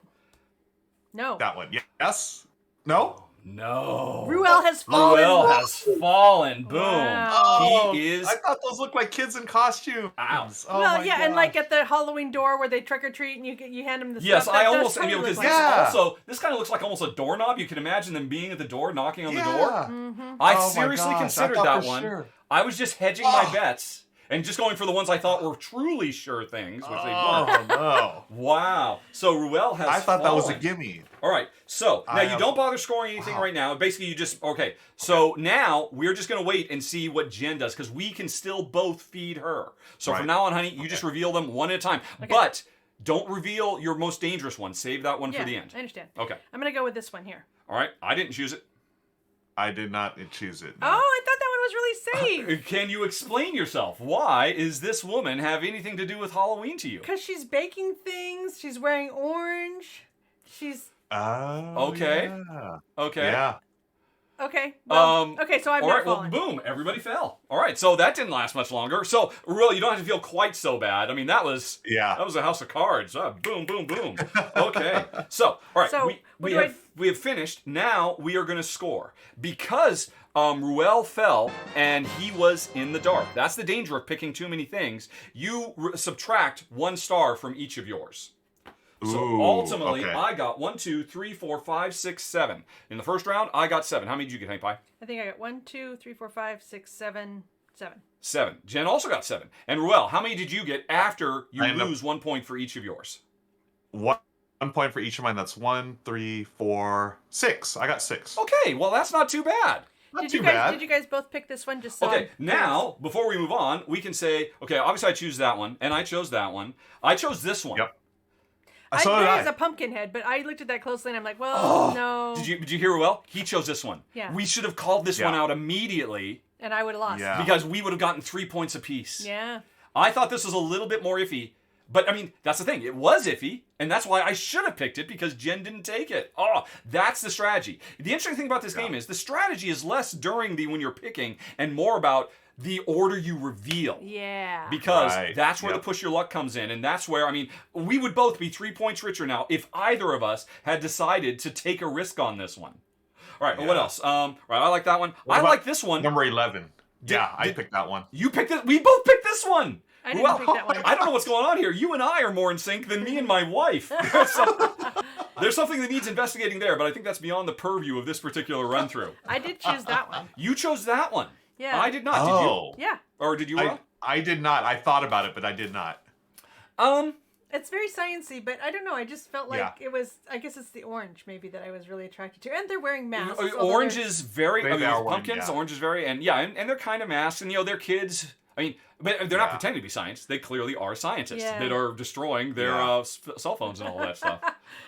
No. That one. Yes? No? No. Ruel has fallen. Ruel has fallen. Boom. Wow. He is. I thought those looked like kids in costumes. Ow. Oh Well, my yeah, and like gosh. at the Halloween door where they trick or treat and you hand them the Yes, stuff. I that does almost totally because look this like Yeah. also this kind of looks like almost a doorknob. You can imagine them being at the door, knocking on the door. Mm-hmm. I Oh my seriously gosh, I considered thought that for one. sure. I was just hedging my bets and just going for the ones I thought were truly sure things, which they weren't. Oh no. Wow. So Ruel has. I thought that was a fallen. gimme. All right. So now I you have- don't bother scoring anything right now. Basically, you just okay. So now we're just gonna wait and see what Jen does because we can still both feed her. So from Right. now on, honey, you just reveal them one at a time. But don't reveal your most dangerous one. Save that one Yeah, for the end. I understand. Okay. I'm gonna go with this one here. All right. I didn't choose it. I did not choose it. Oh, no. I thought that one was really safe. Can you explain yourself? Why is this woman have anything to do with Halloween to you? Because she's baking things. She's wearing orange. She's Oh, Okay. Yeah. Okay. Yeah. okay. Well, okay, so I've all not right, well, fallen. boom, everybody fell. All right, so that didn't last much longer. So, really, you don't have to feel quite so bad. I mean, that was Yeah. a house of cards. Boom, boom, boom. Okay, so all right, So, we what do have finished. Now we are going to score because Ruel fell and he was in the dark. That's the danger of picking too many things. You subtract 1 star from each of yours. So Ooh, ultimately, okay. I got 1, 2, 3, 4, 5, 6, 7. In the first round, I got 7. How many did you get, Hank Pie? I think I got 1, 2, 3, 4, 5, 6, 7, 7. 7. Jen also got 7. And Ruel, how many did you get after you I ended up- lose 1 point for each of yours? 1 point for each of mine. That's 1, 3, 4, 6. I got 6. Okay, well that's not too bad. Not Did too you guys bad. did you guys both pick this one just so Okay, I'm now before we move on, we can say, okay, obviously I choose that one, and I chose that one. I chose this one. Yep. I So knew did it I. was a pumpkin head, but I looked at that closely and I'm like, well, no. Did you hear Ruel? He chose this one. Yeah. We should have called this Yeah. one out immediately And I would have lost. Yeah. because we would have gotten 3 points apiece. Yeah. I thought this was a little bit more iffy, but I mean, that's the thing. It was iffy, and that's why I should have picked it because Jen didn't take it. Oh, that's the strategy. The interesting thing about this game is the strategy is less during when you're picking and more about the order you reveal. Yeah. Because Right, that's where yep. the push your luck comes in, and that's where, I mean, we would both be 3 points richer now if either of us had decided to take a risk on this one. All right, what Yeah. else? Right, I like that one. What I about like this one. Number 11. Yeah, I did- picked that one. You picked it. We both picked this one. I didn't pick that one. I don't know what's going on here. You and I are more in sync than me and my wife. There's something that needs investigating there, but I think that's beyond the purview of this particular run through. I did choose that one. You chose that one. Yeah. I did not. Oh. Yeah. Did you? Or did you? Will? I did not. I thought about it, but I did not. It's very sciencey, but I don't know. I just felt like Yeah. it was. I guess it's the orange maybe that I was really attracted to, and they're wearing masks. although Orange they're- is very. They I mean, are with wearing, pumpkins. yeah. Orange is very, and yeah, and they're kind of masks, and they're kids. I mean, but they're not Yeah. pretending to be scientists. They clearly are scientists Yeah. that are destroying their Yeah. cell phones and all that stuff.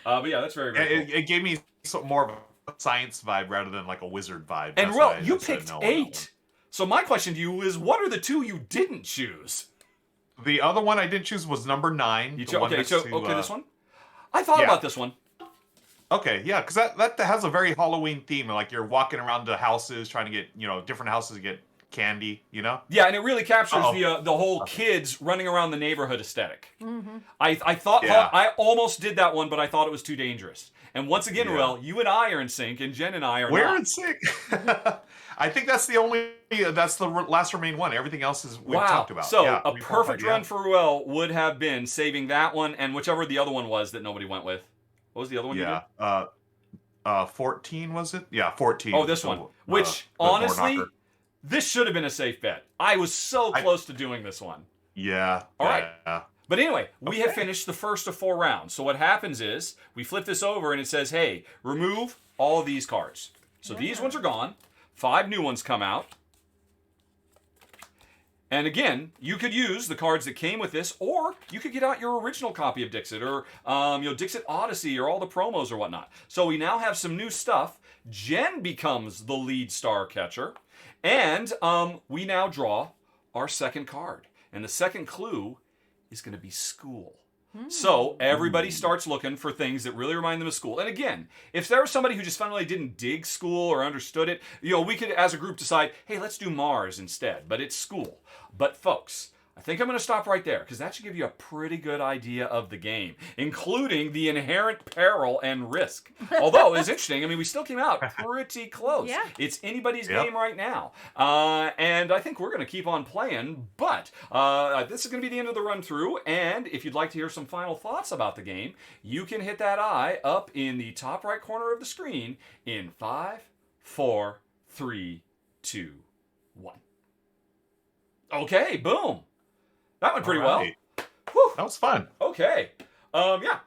But yeah, that's very, very cool. It gave me more of a science vibe rather than like a wizard vibe. And That's well, why I you said picked no on that 8. So my question to you is, what are the 2 you didn't choose? one. The other one I didn't choose was number 9. You the chose one okay, next so to, okay, this one. I thought yeah. about this one. Okay, yeah, because that has a very Halloween theme. Like you're walking around the houses trying to get different houses to get candy. Yeah, and it really captures Uh-oh. the whole kids running around the neighborhood aesthetic. I thought Yeah. I almost did that one, but I thought it was too dangerous. And once again, Yeah. Ruel, you and I are in sync, and Jen and I are We're not. in sync. I think that's the last remaining one. Everything else is we've Wow. talked about. So Yeah, a we've perfect talked- run for Ruel would have been saving that one and whichever the other one was that nobody went with. What was the other one? Yeah. You did? 14 was it? Yeah, 14. Oh, this So, one. Which the door honestly, knocker. this should have been a safe bet. I was so close to doing this one. Yeah. All right. Yeah. But anyway, we have finished the first of 4 rounds. So what happens is we flip this over and it says, hey, remove all of these cards. So these ones are gone. 5 new ones come out. And again, you could use the cards that came with this, or you could get out your original copy of Dixit, or Dixit Odyssey, or all the promos or whatnot. So we now have some new stuff. Jen becomes the lead star catcher, and we now draw our second card. And the second clue is going to be school. So everybody starts looking for things that really remind them of school. And again, if there was somebody who just fundamentally didn't dig school or understood it, we could, as a group, decide, hey, let's do Mars instead. But it's school. But folks, I think I'm going to stop right there because that should give you a pretty good idea of the game, including the inherent peril and risk. Although, it's interesting. I mean, we still came out pretty close. Yeah. It's anybody's game right now. And I think we're going to keep on playing. But this is going to be the end of the run-through. And if you'd like to hear some final thoughts about the game, you can hit that eye up in the top right corner of the screen in 5, 4, 3, 2, 1. Okay, boom. That went pretty well. Whew. That was fun. Okay. Yeah.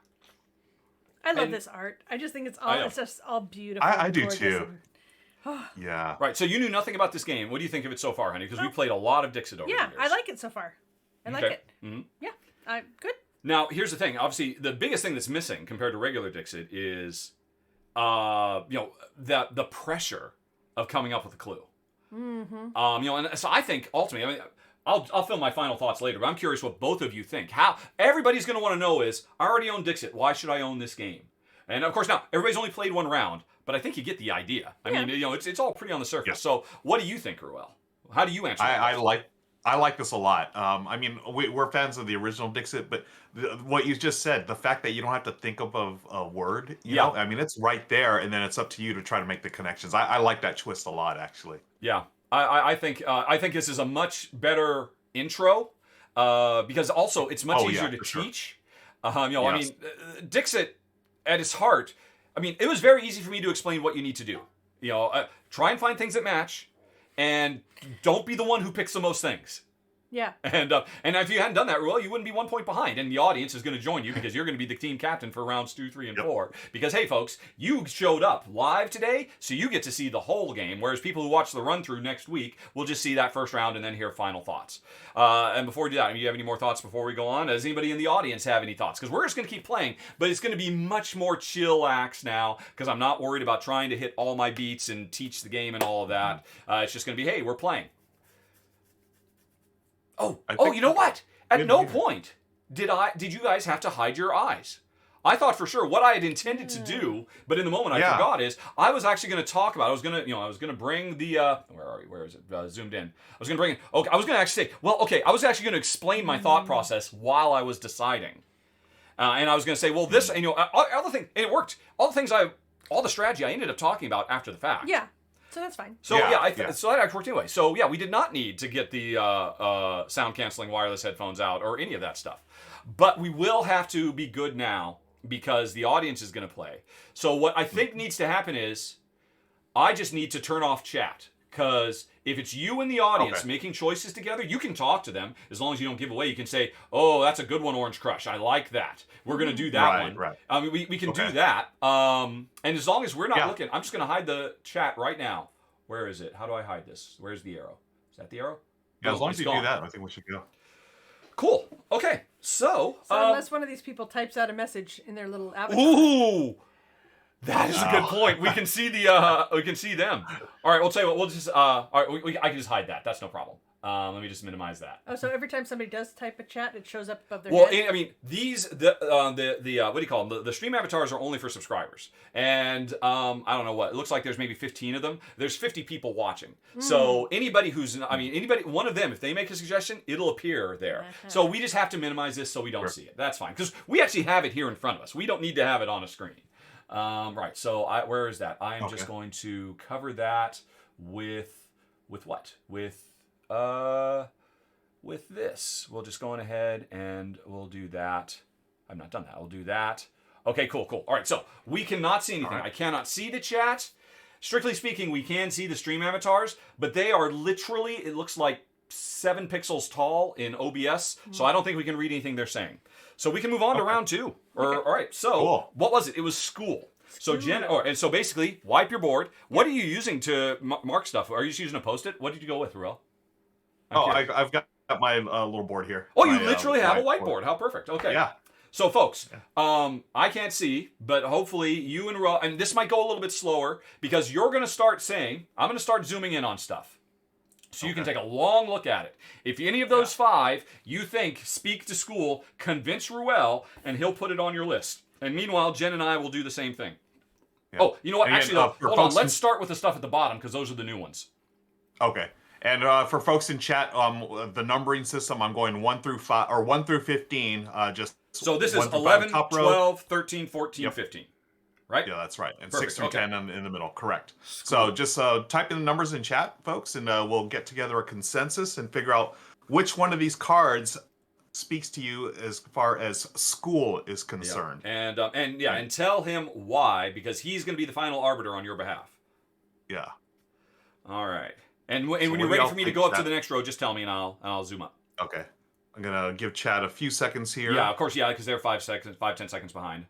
I love this art. I just think it's just all beautiful. I do gorgeous, too. Yeah. Right. So you knew nothing about this game. What do you think of it so far, honey? Because we played a lot of Dixit over the years. Yeah, I like it so far. I like it. Mm-hmm. Yeah, good. Now, here's the thing. Obviously, the biggest thing that's missing compared to regular Dixit is, the pressure of coming up with a clue. Mm-hmm. And so I think ultimately, I mean, I'll film my final thoughts later, but I'm curious what both of you think. How everybody's going to want to know is, I already own Dixit. Why should I own this game? And of course, now everybody's only played 1 round, but I think you get the idea. I mean, it's all pretty on the surface. Yeah. So, what do you think, Ruel? How do you answer that? I like this a lot. I mean, we're fans of the original Dixit, but what you just said, the fact that you don't have to think of a word, you know, I mean, it's right there, and then it's up to you to try to make the connections. I like that twist a lot, actually. Yeah, I think this is a much better intro because also it's much easier to teach. Sure. I mean, Dixit at its heart, I mean, it was very easy for me to explain what you need to do. Try and find things that match, and don't be the one who picks the most things. Yeah. And if you hadn't done that, Ruel, you wouldn't be 1 point behind, and the audience is going to join you because you're going to be the team captain for rounds 2, 3, and 4. Because hey, folks, you showed up live today, so you get to see the whole game. Whereas people who watch the run through next week will just see that first round and then hear final thoughts. And before we do that, do you have any more thoughts before we go on? Does anybody in the audience have any thoughts? Because we're just going to keep playing, but it's going to be much more chillax now because I'm not worried about trying to hit all my beats and teach the game and all of that. It's just going to be, hey, we're playing. You know what? At no point did you guys have to hide your eyes. I thought for sure what I had intended to do, but in the moment I forgot is I was actually going to talk about. I was going to bring the where are we? Where is it? Zoomed in. I was going to bring. Okay, I was going to actually say. I was actually going to explain my thought process while I was deciding, and I was going to say, well, this, all the thing, and it worked. All the strategy I ended up talking about after the fact. Yeah. So that's fine. So so that actually worked anyway. So we did not need to get the sound canceling wireless headphones out or any of that stuff. But we will have to be good now because the audience is going to play. So what I think needs to happen is I just need to turn off chat. Because if it's you and the audience making choices together, you can talk to them as long as you don't give away. You can say, oh, that's a good one, Orange Crush. I like that. We're going to do that one. Right. I mean, we can do that. And as long as we're not looking, I'm just going to hide the chat right now. Where is it? How do I hide this? Where's the arrow? Is that the arrow? Yeah, as long as you do that, I think we should go. Cool. Okay. So unless one of these people types out a message in their little avatar. Ooh! That is a good point. We can see we can see them. All right, we'll tell you what. We'll just all right. I can just hide that. That's no problem. Let me just minimize that. Oh, so every time somebody does type a chat, it shows up above their head? I mean, the what do you call them? The stream avatars are only for subscribers, and I don't know what. It looks like there's maybe 15 of them. There's 50 people watching. So anybody one of them, if they make a suggestion, it'll appear there. So we just have to minimize this so we don't see it. That's fine because we actually have it here in front of us. We don't need to have it on a screen. Right. So where is that? I am just going to cover that with what? With this. We'll just go on ahead and we'll do that. I've not done that. I'll do that. Okay, cool. All right, so we cannot see anything. Right. I cannot see the chat. Strictly speaking, we can see the stream avatars, but they are literally, it looks like 7 pixels tall in OBS, so I don't think we can read anything they're saying. So we can move on to round 2. All right. So Cool. what was it? It was school. So Jen, and so basically, wipe your board. What are you using to mark stuff? Are you just using a Post-it? What did you go with, Ruel? I've got my little board here. Oh, you literally have a whiteboard. How perfect. Okay. Yeah. So, folks, I can't see, but hopefully you and Ruel, and this might go a little bit slower because you're going to start saying, I'm going to start zooming in on stuff. So you can take a long look at it. If any of those 5 you think speak to school, convince Ruel, and he'll put it on your list. And meanwhile, Jen and I will do the same thing. Yeah. Oh, you know what? Actually, hold on. Let's start with the stuff at the bottom because those are the new ones. Okay. And for folks in chat, the numbering system, I'm going 1 through 5 or 1 through 15. So this is 11, 12, 13, 14, 15. Right? Yeah, that's right. And Perfect. 6 through 10 in the middle. Correct. So just type in the numbers in chat, folks, and we'll get together a consensus and figure out which one of these cards speaks to you as far as school is concerned. And tell him why, because he's going to be the final arbiter on your behalf. Yeah. All right. And when you're ready for me to go up to the next row, just tell me and I'll zoom up. Okay. I'm gonna give chat a few seconds here. Yeah, of course, because they're 10 seconds behind.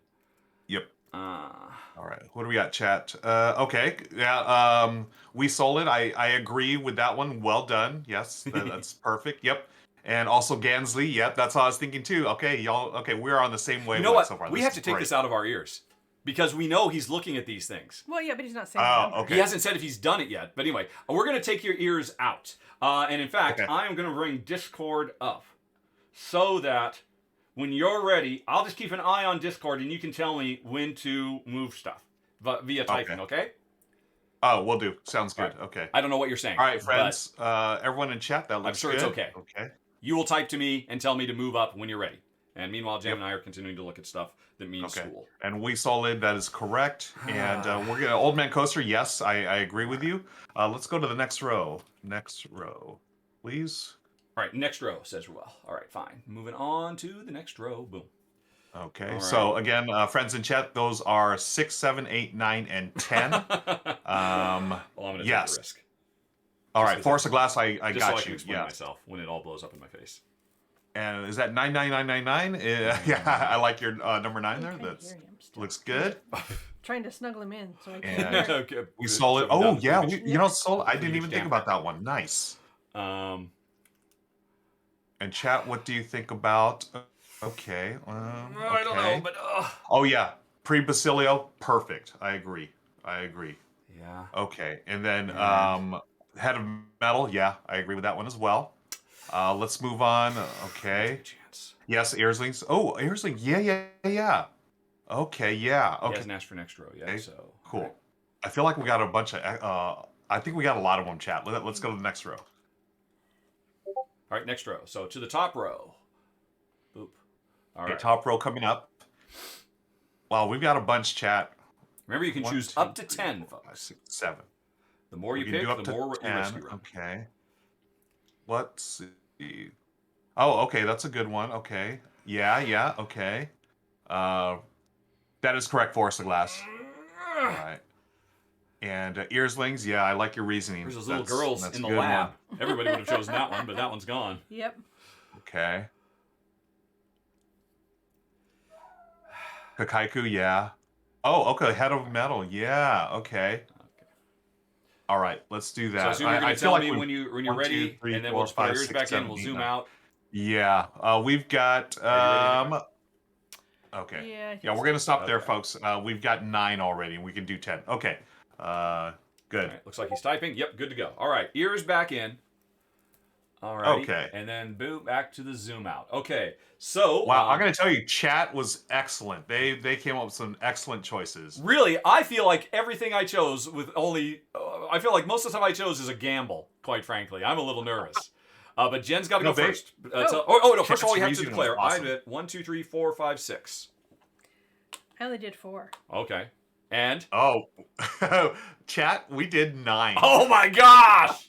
Yep. All right. What do we got, chat? Okay. Yeah. We sold it. I agree with that one. Well done. Yes, that's perfect. Yep. And also Gansley. Yep. That's what I was thinking too. Okay, y'all. Okay, we're on the same wavelength. You know what? So far. We have to take this out of our ears because we know he's looking at these things. Well, yeah, but he's not saying. Okay. He hasn't said if he's done it yet. But anyway, we're going to take your ears out. And in fact, I am going to bring Discord up so that when you're ready, I'll just keep an eye on Discord and you can tell me when to move stuff via typing, okay? Oh, we'll do. Sounds good. Right. Okay. I don't know what you're saying. All right, friends. Everyone in chat, that looks I'm sure good. it's okay. Okay. You will type to me and tell me to move up when you're ready. And meanwhile, Jen and I are continuing to look at stuff that means school. And we solid, that is correct. And we're gonna Old Man Coaster. Yes, I agree with you. Let's go to the next row. Next row, please. All right, next row, says Ruel. All right, fine. Moving on to the next row. Boom. Okay, so again, friends in chat, those are 6, 7, 8, 9, and 10. Well, I'm going to take the risk. All right, Force of Glass, I got so I you. Can explain myself when it all blows up in my face. And is that 99999? Yeah, I like your number 9 there. That looks good. Trying to snuggle him in so I can. Okay. We sold it. Oh yeah, sold. I didn't even think about that one. Nice. And chat, what do you think about? Okay. I don't know, but oh yeah, pre-Basilio, perfect. I agree. Yeah. Okay, and then Head of Metal. Yeah, I agree with that one as well. Let's move on. Okay. Yes, Earslings. Oh, Earsling. Yeah. Okay, yeah. Okay. He hasn't asked for next row yet, so. Cool. Right. I feel like we got a bunch of, I think we got a lot of them, chat. Let's go to the next row. All right, next row. So to the top row. Boop. All right. Top row coming up. Wow, we've got a bunch, chat. Remember, you can choose up to 10, folks. 5, 6, 7. The more you pick, the more you risk you run. Okay. Let's see. Oh, okay, that's a good one. Okay. Yeah, okay. That is correct, Force of Glass. All right. And Earslings, yeah, I like your reasoning. There's those little girls in the lab. Everybody would have chosen that one, but that one's gone. Yep. Okay. Kakaiku, yeah. Oh, okay, Head of Metal, yeah, okay. All right, let's do that. So you're going to tell me when you're ready, 2, 3, and then 4, we'll just put our ears back in, we'll zoom out. Yeah, we've got... Okay. Yeah, we're going to stop there, folks. We've got 9 already, and we can do 10. Okay. Good. All right, looks like he's typing. Yep, good to go. All right, ears back in. All right. Okay. And then boom, back to the zoom out. Okay. So wow, I'm gonna tell you, chat was excellent. They came up with some excellent choices. Really, I feel like everything I chose with only, I feel like most of the stuff I chose is a gamble. Quite frankly, I'm a little nervous. But Jen's got to go first. No! First of all, you have to declare. Awesome. I did 1, 2, 3, 4, 5, 6. I only did 4. Okay. And? Oh, chat, we did 9. Oh my gosh!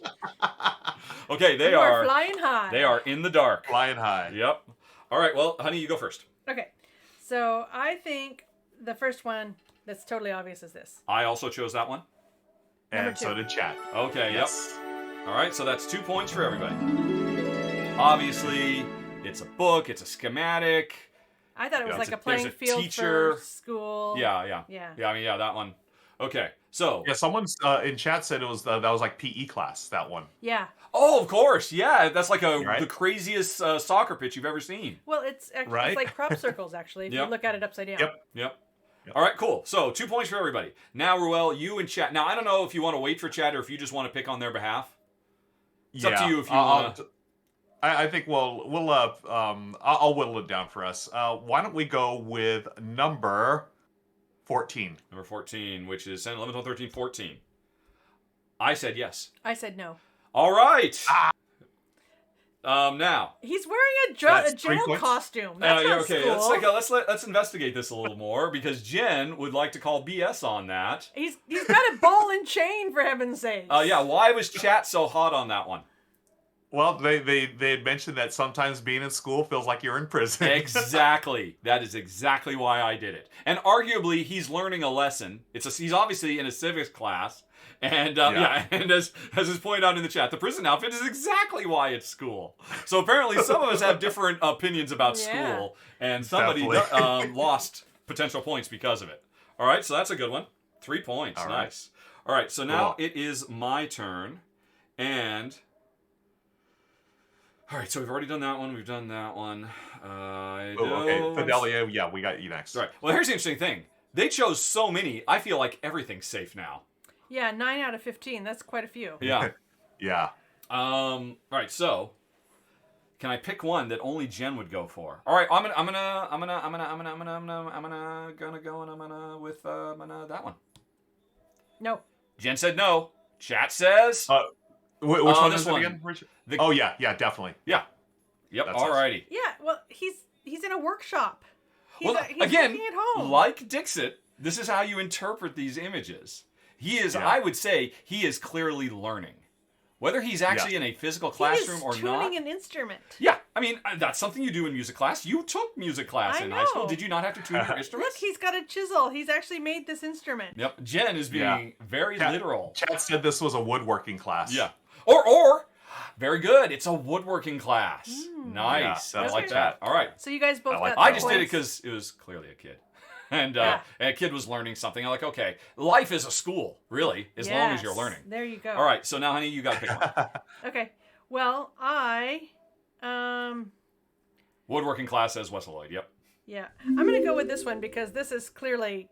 Okay, they are flying high. They are in the dark. Flying high. Yep. All right, well, honey, you go first. Okay. So I think the first one that's totally obvious is this. I also chose that one. And so did chat. Okay, yes. Yep. All right, so that's 2 points for everybody. Obviously, it's a book. It's a schematic. I thought it was Yeah, like a there's playing a field teacher. for school. Yeah. Yeah. I mean, yeah, that one. Okay, so. Yeah, someone's in chat said it was that was like PE class, that one. Yeah. Oh, of course. Yeah, that's like Right? the craziest soccer pitch you've ever seen. Well, it's actually Right? it's like crop circles actually. If Yep. you look at it upside down. Yep. Yep. All right, cool. So 2 points for everybody. Now, Ruel, you and chat. Now, I don't know if you want to wait for chat or if you just want to pick on their behalf. It's up to you if you want to. I think I'll whittle it down for us. Why don't we go with number 14? Number 14, which is 10, 11, 12, 13, 14. I said yes. I said no. All right. Now. He's wearing a That's 3 jail points? costume. That's Yeah, not okay. school. Let's investigate this a little more because Jen would like to call BS on that. He's got a ball and chain for heaven's sake. Yeah. Why was chat so hot on that one? Well, they had mentioned that sometimes being in school feels like you're in prison. Exactly. That is exactly why I did it. And arguably, he's learning a lesson. He's obviously in a civics class. And and as is pointed out in the chat, the prison outfit is exactly why it's school. So apparently, some of us have different opinions about school, and somebody lost potential points because of it. All right, so that's a good one. 3 points. All Nice. All right, so now Cool. it is my turn, and. All right, so we've already done that one. We've done that one. Okay, Fidelia, yeah, we got you next. All right. Well, here's the interesting thing. They chose so many. I feel like everything's safe now. Yeah, 9 out of 15. That's quite a few. Yeah. Yeah. All right. So, can I pick one that only Jen would go for? All right. I'm gonna go with that one. No. Jen said no. Chat says. Which one this is it one. again, Richard? The- Oh yeah, definitely. Yeah. Yep. That's All righty. Yeah, well, he's in a workshop. He's Well, he's again, working at home. like Dixit, this is how you interpret these images. He is, Yeah. I would say, he is clearly learning. Whether he's actually in a physical classroom or He's not. tuning an instrument. Yeah, I mean, that's something you do in music class. You took music class I in high school. know. Did you not have to tune your Look, instruments? he's got a chisel. He's actually made this instrument. Yep, Jen is being very literal. Chad said this was a woodworking class. Yeah. Or, very good, it's a woodworking class. Nice, Yeah, I that's like okay. that. All right. So you guys both got I the just did it points. because it was clearly a kid. And Yeah. a kid was learning something. I'm like, okay, life is a school, really, as long as you're Yes, learning. There you go. All right, so now, honey, you got to pick one. Okay. Well, Woodworking class says West Lloyd. Yep. yeah, I'm gonna go with this one because this is clearly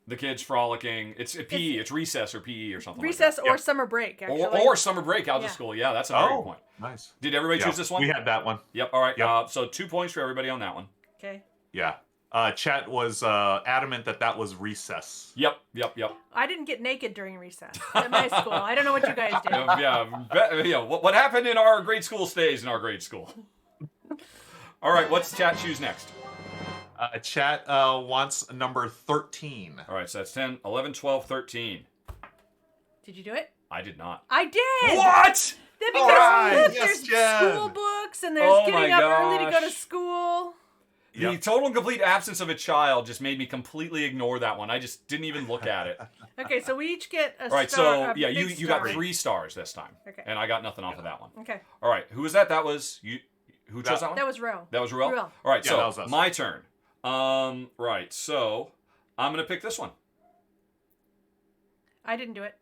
The kids frolicking. It's a PE. It's recess or PE or something recess like or summer break. that. Actually, Or summer break out Yeah. of school. Yeah, that's a very good Oh, point. nice. Did everybody Yeah, choose this one? We had that one. Yep. All right. Yep. So 2 points for everybody on that one. Okay. Yeah. Chat was adamant that was recess. Yep. I didn't get naked during recess at my school. I don't know what you guys did. Yeah. What happened in our grade school stays in our grade school. All right. What's chat choose next? Chat wants number 13. All right. So that's 10, 11, 12, 13. Did you do it? I did not. I did. What? Because All right, look, yes, there's Jen. school books and there's Oh getting my up early to go to gosh. school. The Yep. total and complete absence of a child just made me completely ignore that one. I just didn't even look at it. Okay, so we each get a All right, star. so yeah, big you got star. 3 stars this time. Okay. And I got nothing off of that one. Okay, All right, who was that? That was you. Who chose that one? that was Ro. That was Ruel? Ruel. All right, Yeah, so that was us. my turn. Right, so I'm going to pick this one. I didn't do it.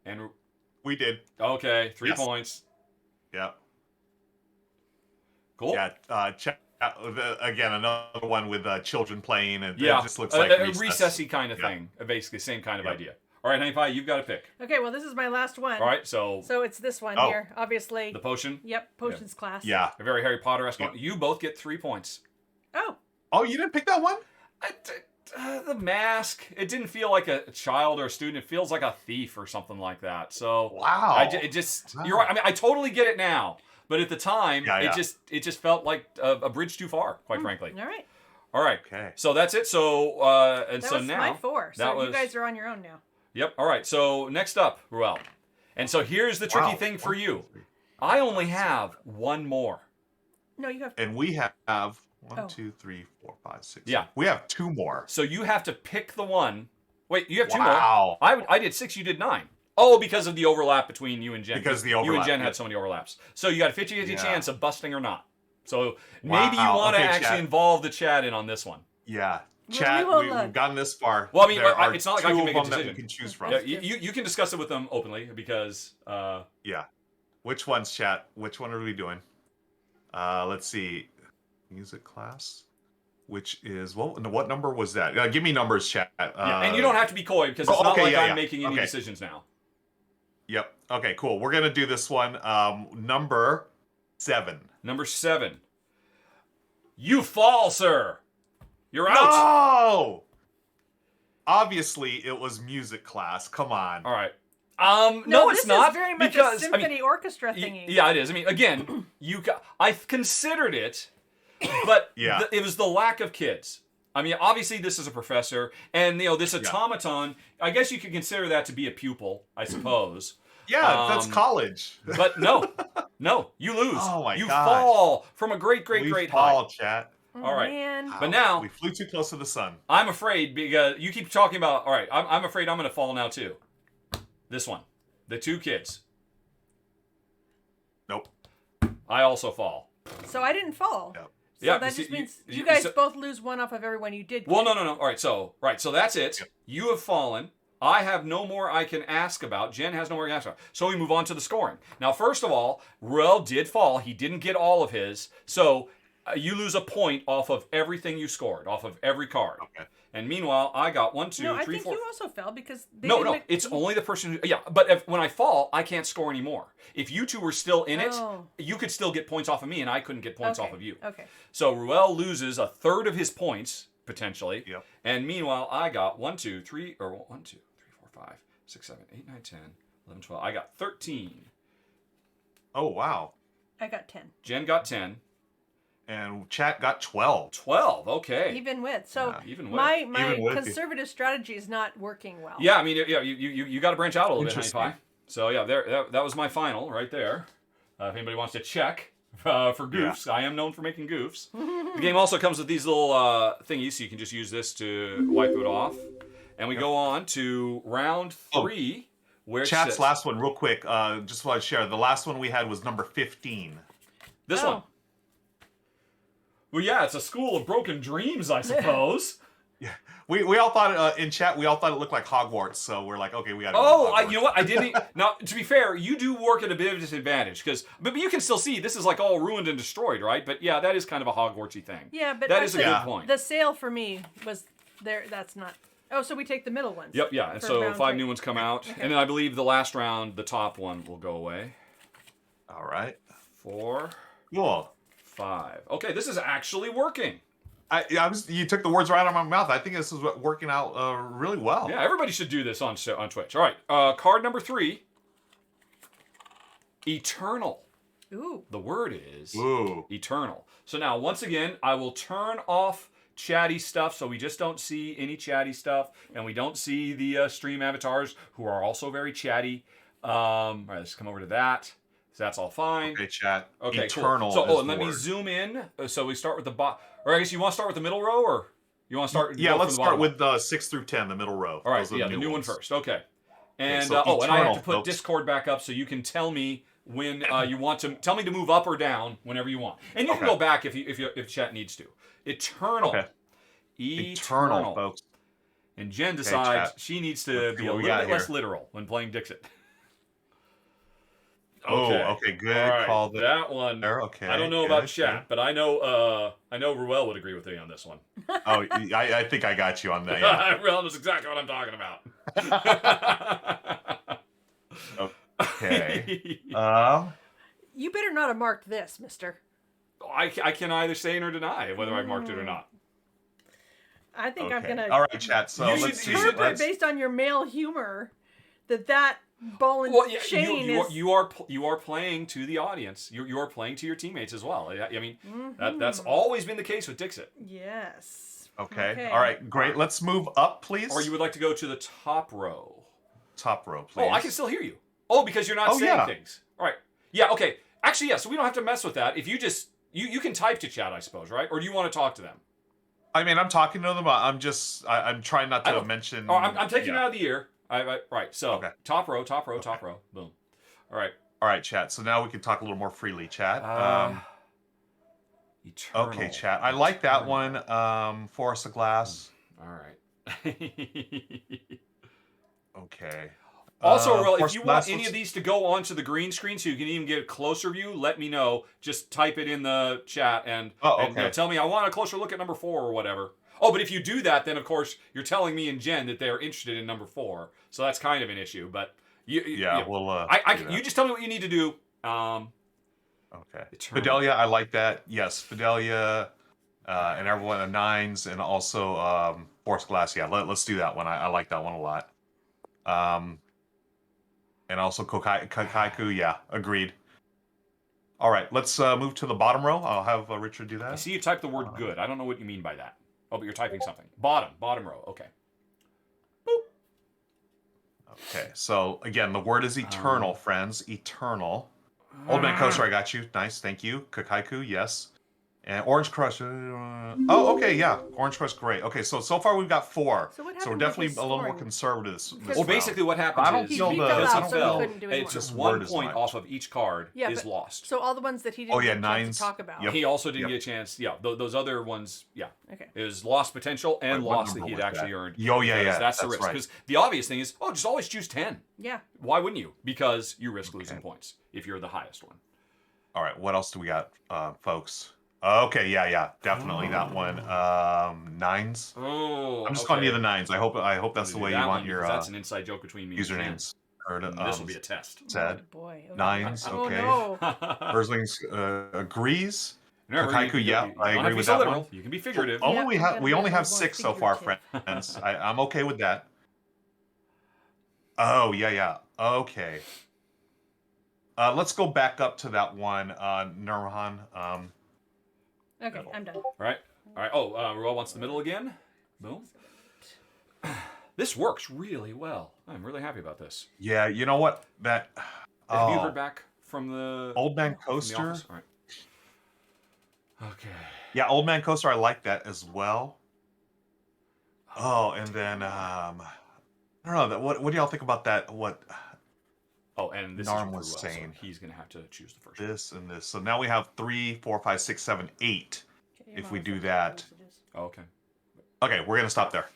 And We did. okay, 3 Yes. points. Yeah. Cool. Yeah. Chat again, another one with children playing, and Yeah, it just looks like a recess. recessy kind of Yeah. thing. Basically, same kind of Yeah. idea. All right, Honey Pie, you've got to pick. Okay, well, this is my last one. All right, so So it's this one Oh. here, obviously. the potion, Yep, potions class. Yeah. a very Harry Potter-esque Yeah. one. You both get 3 points. Oh, Oh, you didn't pick that one? The mask, it didn't feel like a child or a student. It feels like a thief or something like that. So Wow. you're right. I mean, I totally get it now, but at the time, Yeah, yeah. it just felt like a bridge too far, quite frankly. all right. All right. Okay. So that's it. So and That so was now my 4. that So was you guys are on your own now. Yep. All right. So next up, Ruel. And so here's the tricky Wow. thing for 1, you. 2, 3. I only have one more. No, you have. And we have Oh. 1, 2, 3, 4, 5, 6. Yeah. We have 2 more. So you have to pick the one. Wait, you have 2 more. Wow. I did 6. You did 9. Oh, because of the overlap between you and Jen. Because the You and overlap, Jen yeah. had so many overlaps. So you got a 50-50 Yeah. chance of busting or not. So Wow. maybe you want to Okay, actually chat. involve the chat in on this one. Yeah. Well, Chat, we will we've look. gotten this far. Well, I mean, there are it's not like I two can of make a them that we decision. can choose from. Yeah, That's true. you can discuss it with them openly because Yeah. Which one's chat? Which one are we doing? Let's see. Music class. Which is what number was that? Give me numbers, chat. yeah, and you don't have to be coy because it's not okay, like yeah, I'm yeah. making any Okay. decisions now. Yep. Okay, cool. We're gonna do this one. Number 7. Number 7. You fall, sir. You're out. No! Obviously, it was music class. Come on. All right. No, No, this it's not is very much because a symphony orchestra thingy. yeah, it is. I mean, again, I've considered it, but Yeah. it was the lack of kids. I mean, obviously, this is a professor, and this automaton. I guess you could consider that to be a pupil, I suppose. Yeah, that's college. But no, you lose. Oh my you gosh. fall from a great We height. fall, chat. Oh, all right. man. But now We flew too close to the sun. I'm afraid because you keep talking about. All right, I'm afraid I'm going to fall now too. This one, the 2 kids. Nope. I also fall. So I didn't fall. Yep. So Yeah, that you just see- means you- you guys so- both lose 1 off of everyone you did. Well, get. no. All right, so that's it. Yep. You have fallen. I have no more I can ask about. Jen has no more I can ask about. So we move on to the scoring. Now, first of all, Ruel did fall. He didn't get all of his. So you lose a point off of everything you scored, off of every card. Okay. And meanwhile, I got 1, 2, No, I 3, think 4. you also fell because they No, didn't no, make- it's only the person who. Yeah, but when I fall, I can't score anymore. If you 2 were still in it, Oh. you could still get points off of me, and I couldn't get points Okay, off of you. Okay. So Ruel loses a third of his points potentially. Yep. And meanwhile, I got 1, 2, 3, 4, 5, 6, 7, 8, 9, 10, 11, 12. I got 13. Oh, wow. I got 10. Jen got 10. And chat got 12. 12. Okay. Even with. So Yeah, even with. my Even with. conservative strategy is not working well. Yeah, I mean, yeah, you got to branch out a little bit, honey Interesting. pie. So yeah, that was my final right there. If anybody wants to check for goofs, I am known for making goofs. The game also comes with these little thingies, so you can just use this to wipe it off. And we go on to round 3, where it Chat's says- last one, real quick. Just want to share. The last one we had was number 15. This Oh. one. Well, yeah, it's a school of broken dreams, I suppose. Yeah, we all thought in chat we all thought it looked like Hogwarts, so we're like, okay, we got to. Oh, you know what? I didn't. Now, to be fair, you do work at a bit of a disadvantage but you can still see this is like all ruined and destroyed, right? But yeah, that is kind of a Hogwartsy thing. Yeah, but that is a actually, good point. The sale for me was there. That's not. Oh, so we take the middle ones. Yep, yeah. And for so round 5 3. new ones come out, Okay. and then I believe the last round, the top one will go away. All right. 4, Cool. 5. Okay, this is actually working. You took the words right out of my mouth. I think this is working out really well. Yeah, everybody should do this on Twitch. All right, card number 3. Eternal. Ooh. The word is Ooh. eternal. So now, once again, I will turn off chatty stuff so we just don't see any chatty stuff, and we don't see the stream avatars who are also very chatty. All right, let's come over to that. So that's all fine. Okay, chat. Okay, Eternal. cool. So, is and let the me word. zoom in. So we start with the bottom. Or I guess you want to start with the middle row, or you want to start? Yeah, go let's from the start bottom? with 6 through 10, the middle row. All right, Those are yeah, the new one ones. first. Okay. And so and I have to eternal, put folks. Discord back up so you can tell me when you want to tell me to move up or down whenever you want, and you can Okay. go back if chat needs to. Eternal. Okay. Eternal, folks. And Jen decides chat. she needs to Let's be see a what we little got bit less here. literal when playing Dixit. Oh, okay, good All right, call that one. there. Okay. I don't know good, about good. chat, but I know Ruel would agree with me on this one. Oh, I think I got you on that. Yeah. Ruel knows exactly what I'm talking about. Okay. You better not have marked this, mister. I can either say nor deny whether I've marked it or not. I think I'm okay. gonna. All right, chat. So You let's should- see. you should- interpret based on your male humor that ball and Well, yeah, chain is. you are playing to the audience. You are playing to your teammates as well. I mean, that's always been the case with Dixit. Yes. Okay. All right. Great. Let's move up, please. Or you would like to go to the top row. top row, please. Oh, I can still hear you. Oh, because you're not Oh, saying yeah. things. All right. Yeah. Okay. Actually, yeah. So we don't have to mess with that. If you just you can type to chat, I suppose, right? Or do you want to talk to them? I mean, I'm talking to them. I'm trying not I to don't- mention. Oh, I'm taking it out of the ear. Right. So Okay. top row. Boom. All right. All right, chat. So now we can talk a little more freely, chat. Eternal. Okay, chat. I like that Eternal. one. Forest of Glass. All right. Okay. Also, Earl, if Forest you of want Glass any looks- of these to go onto the green screen so you can even get a closer view, let me know. Just type it in the chat and, tell me I want a closer look at number 4 or whatever. Oh, but if you do that, then of course you're telling me and Jen that they're interested in number 4. So that's kind of an issue. But you just tell me what you need to do. Okay. Eternal. Fidelia, I like that. Yes, Fidelia, and everyone at 9s, and also Forest Glass. Yeah, let's do that one. I like that one a lot. And also Kokaiku. Yeah, agreed. All right, let's move to the bottom row. I'll have Richard do that. I see you typed the word good. I don't know what you mean by that. Oh, but you're typing something. Bottom row. Okay. Okay, so again, the word is eternal, friends. Eternal. Old Man Coaster, I got you. Nice, thank you. Kokaiku, yes. And Orange Crush. Oh, okay, yeah. Orange Crush, great. Okay, so far we've got 4. So what So we're happened with definitely his a little more scoring? conservative this Well, round. basically what happens I don't is feel He the- fell because out, he so he fell, couldn't do it's anymore. just Word 1 is point much. off of each card Yeah, is but- lost. So all the ones that he didn't Oh, yeah, get a chance 9s. to talk about. Yep. He also didn't get a chance. Yeah, those other ones. Yeah, Okay. it was lost potential and Wait, what lost that number he'd was actually that? earned. Oh, yeah, because yeah, That's the that's risk. right. Because the obvious thing is, just always choose 10. Yeah. Why wouldn't you? Because you risk losing points if you're the highest one. All right, what else do we got, folks? Okay, yeah, definitely that one. 9s. Oh, I'm just calling you the 9s. I hope that's the way you want your that's an inside joke between me and usernames. Or this will be a test. said. Oh boy. Okay. 9s, Oh okay. no. Earthlings agrees. Remember, Kokaiku, you yeah, don't I have agree to with be so that literal. one. You can be figurative. Yeah, We gotta only be a have little 6 more so far, figurative. friends. I'm okay with that. Oh yeah. Okay. Let's go back up to that one, Nurhan. Okay, I'm done. All right. Oh, Ruel wants the middle again. Boom. This works really well. I'm really happy about this. Yeah, you know what? That. Have you heard back from the Old Man from the Coaster? office? All right. Okay. Yeah, Old Man Coaster. I like that as well. Oh, and then I don't know. What do y'all think about that? What Oh, and this Narm is was Ruel, saying. so he's gonna have to choose the first one. this and this? So now we have 3, 4, 5, 6, 7, 8. Okay, If I'm we on do with that- messages. Oh, okay. Okay, we're gonna stop there.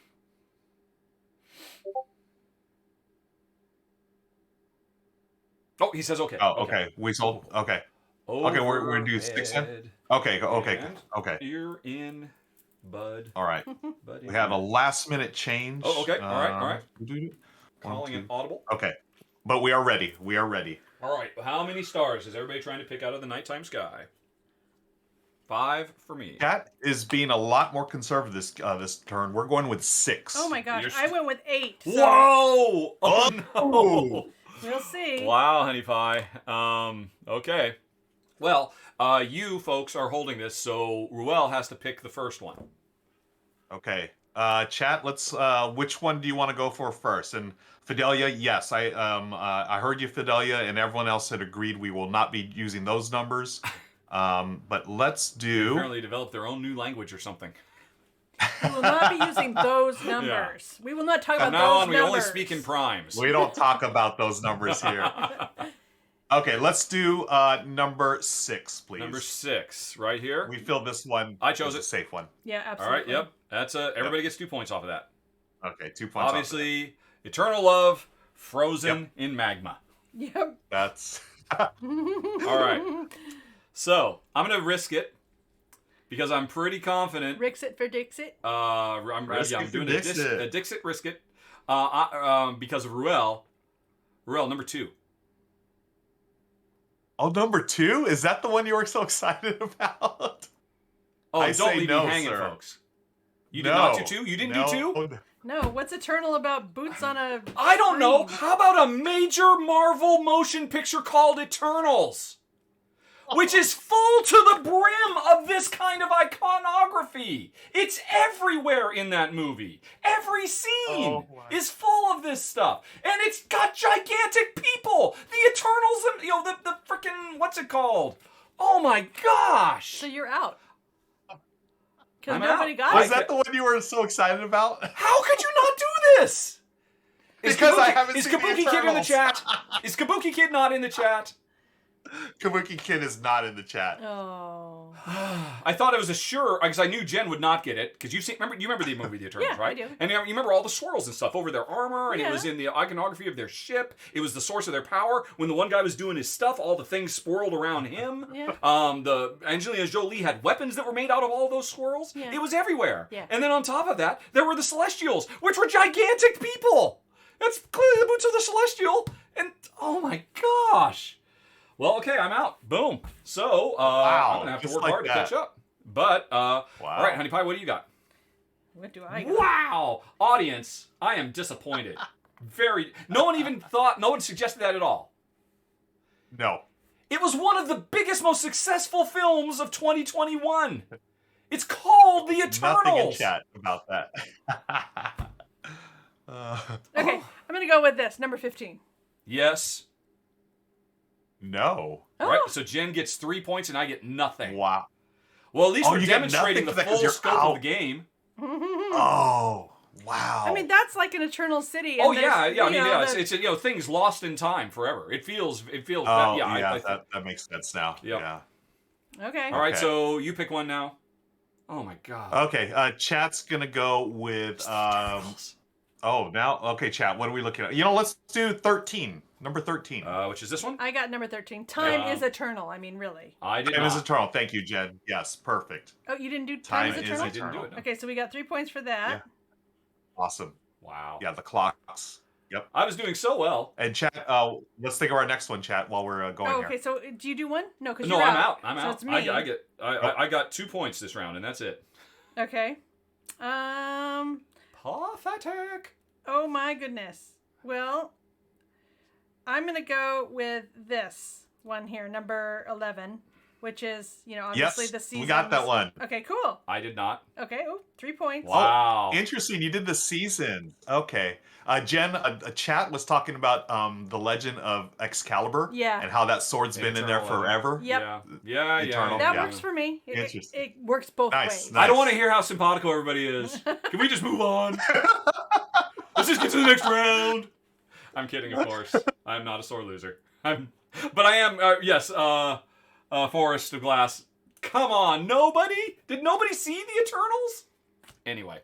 Oh, he says okay. Oh, okay. We sold. Okay. Okay, we're gonna do 6 then? Overhead. Okay. And Okay. You're in, bud. All right. Buddy. We have a last minute change. Oh, okay. All right. One, Calling two. it audible. Okay. But we are ready. We are ready. All right. How many stars is everybody trying to pick out of the nighttime sky? 5 for me. Cat is being a lot more conservative this turn. We're going with 6. Oh my gosh, You're- I went with 8. So Whoa! Oh Oh! no! we'll see. Wow, honey pie. Okay. Well, you folks are holding this, so Ruel has to pick the first one. Okay. Chat, let's which one do you want to go for first? And Fidelia, yes, I heard you, Fidelia, and everyone else had agreed we will not be using those numbers. But let's do Apparently developed their own new language or something. We will not be using those numbers. We will not talk From about now those on, we numbers. only speak in primes. we don't talk about those numbers here. Okay, let's do number 6, please. Number 6, right here. We feel this one I chose is a it. safe one. Yeah, All absolutely. right, yep. That's everybody gets 2 points off of that. Okay, 2 points. Obviously, Eternal Love, Frozen in Magma. Yep. That's All right. So, I'm going to risk it because I'm pretty confident. Rix it for Dixit. Risk I'm it for doing Dixit. a Dixit risk it. Because of Ruel. Ruel, number 2. Oh, number 2? Is that the one you were so excited about? Oh, I don't say leave no, me hanging, sir. folks. You did not do 2? You didn't do 2? No, what's eternal about boots on a... I don't know. screen? How about a major Marvel motion picture called Eternals? Which is full to the brim of this kind of iconography. It's everywhere in that movie. Every scene Oh, my. is full of this stuff. And it's got gigantic people. The Eternals and, the freaking, what's it called? Oh my gosh. So you're out. Because I'm nobody out. got Was it. that the one you were so excited about? How could you not do this? Because I haven't Is seen the Kabuki Kid in the Eternals. chat? Is Kabuki Kid not in the chat? Kabuki Kid is not in the chat. Oh. I thought it was a sure, because I knew Jen would not get it, because you remember the movie The Eternals, Yeah, right? I do. And you remember all the swirls and stuff over their armor, and it Yeah. was in the iconography of their ship. It was the source of their power. When the one guy was doing his stuff, all the things swirled around him. Yeah. The Angelina Jolie had weapons that were made out of all those swirls. Yeah. It was everywhere. Yeah. And then on top of that, there were the Celestials, which were gigantic people. That's clearly the boots of the Celestial. And oh my gosh. Well, okay, I'm out. Boom. So, Wow, I'm going to have to just work like hard to that. catch up. But, Wow. all right, Honey Pie, what do you got? What do I got? Wow. Audience, I am disappointed. No one suggested that at all. No. It was one of the biggest, most successful films of 2021. It's called The Eternals. Nothing in chat about that. Okay, I'm gonna go with this, number 15. Yes. No. Right, Oh. so Jen gets 3 points and I get nothing. Wow. Well, at least Oh, we're you get demonstrating nothing the for that 'cause full you're scope of out. the game. Oh. Wow. I mean, that's like an Eternal City. And Oh yeah, there's, yeah. I you mean, know, yeah. the- It's things lost in time forever. It feels. Oh, yeah. that makes sense now. Yep. Yeah. Okay. All right, Okay. so you pick one now. Oh my god. Okay. Chat's gonna go with okay, chat. What are we looking at? Let's do 13. Number 13. Which is this one? I got number 13. Time Yeah. is eternal. I mean, really. I did Time is not. eternal. Thank you, Jen. Yes, perfect. Oh, you didn't do Time Time is is Eternal? I didn't do it. No. Okay, so we got 3 points for that. Yeah. Awesome. Wow. Yeah, the clocks. Yep. I was doing so well. And chat, let's think of our next one, chat, while we're going Oh, here. okay, so do you do one? No, because No, you're I'm out. I'm so out. it's me. I got 2 points this round, and that's it. Okay. Pathetic. Oh my goodness. Well, I'm gonna go with this one here, number 11, which is, obviously Yes, the season. we got that was- one. Okay, cool. I did not. Okay, 3 points. Wow. Interesting. You did the season. Okay. Jen, a chat was talking about the legend of Excalibur. Yeah. And how that sword's been in there Eternal. forever. Yep. Yeah. Eternal. That Yeah. works for me. Interesting. It works both Nice, ways. nice. I don't want to hear how simpatico everybody is. Can we just move on? Let's just get to the next round. I'm kidding, of course. I'm not a sore loser. But I am. Yes. Forest of Glass. Come on, nobody? Did nobody see the Eternals? Anyway,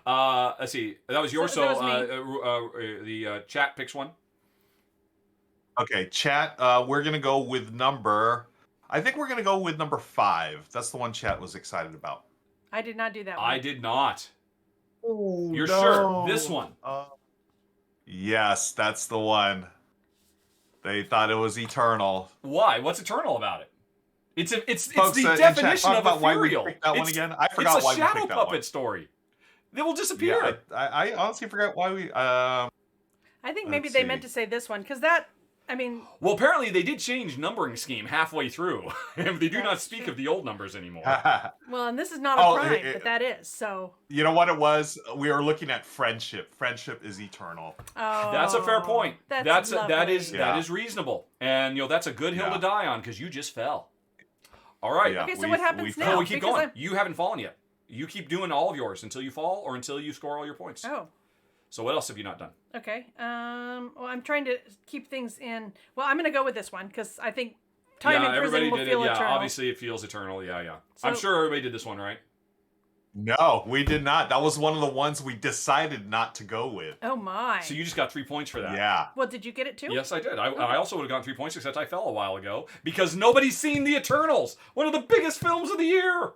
let's see. That was yours. So So, that was the chat picks one. Okay, chat, we're going to go with I think we're going to go with number 5. That's the one chat was excited about. I did not do that one. I did not. Oh, You're sure? This one. Yes, that's the one. They thought it was eternal. Why? What's eternal about it? It's Folks, the in chat, definition talk of about why we ethereal. picked that one It's- again. I forgot why it's we a shadow picked that puppet one. story. They will disappear. Yeah, I honestly forgot why we. I think maybe Let's they see. meant to say this one because that. I mean, Well, apparently they did change numbering scheme halfway through. And they do not That's speak true. of the old numbers anymore. well, and this is not a Oh, prime, but that is so. You know what it was? We were looking at friendship. Friendship is eternal. Oh, That's a fair point. That lovely. is Yeah. reasonable, and that's a good hill Yeah. to die on because you just fell. All right. Yeah, Okay, so we- what happens we- now? No, we keep Because going. I'm- You haven't fallen yet. You keep doing all of yours until you fall or until you score all your points. Oh, So what else have you not done? okay. Well, I'm trying to keep things in. Well, I'm gonna go with this one because I think time in prison will feel Yeah, eternal. obviously it feels eternal. Yeah. So- I'm sure everybody did this one, right? No, we did not. That was one of the ones we decided not to go with. Oh my. So you just got 3 points for that. Yeah. Well, did you get it too? Yes, I did. I also would have gotten 3 points, except I fell a while ago because nobody's seen The Eternals, one of the biggest films of the year.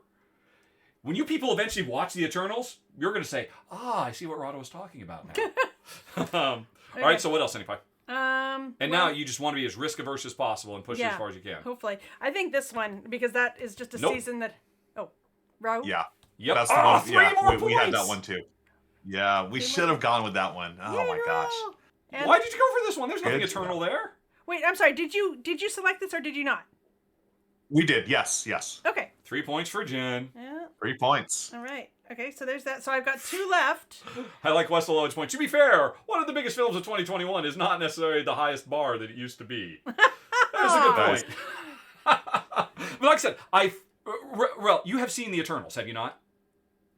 When you people eventually watch The Eternals, you're going to say, I see what Rahdo was talking about now. All right, so what else, Anipie? And now well, you just want to be as risk averse as possible and push it Yeah. as far as you can. hopefully, I think this one because that is just a Nope. season that. Oh, Raul. Yeah. Yep. That's the Ah, one. three Yeah, more we had that points! one too. Yeah, we Three should more- have gone with that one. Oh my gosh. Raul. And, Why did you go for this one? There's nothing Good. eternal there. Wait, I'm sorry. Did you select this or did you not? We did. Yes. Okay. 3 points for Jen. Yeah. 3 points. All right. Okay. So there's that. So I've got 2 left. I like West Lloyd's point. To be fair, one of the biggest films of 2021 is not necessarily the highest bar that it used to be. That is a good Nice. point. But like I said, well, you have seen The Eternals, have you not?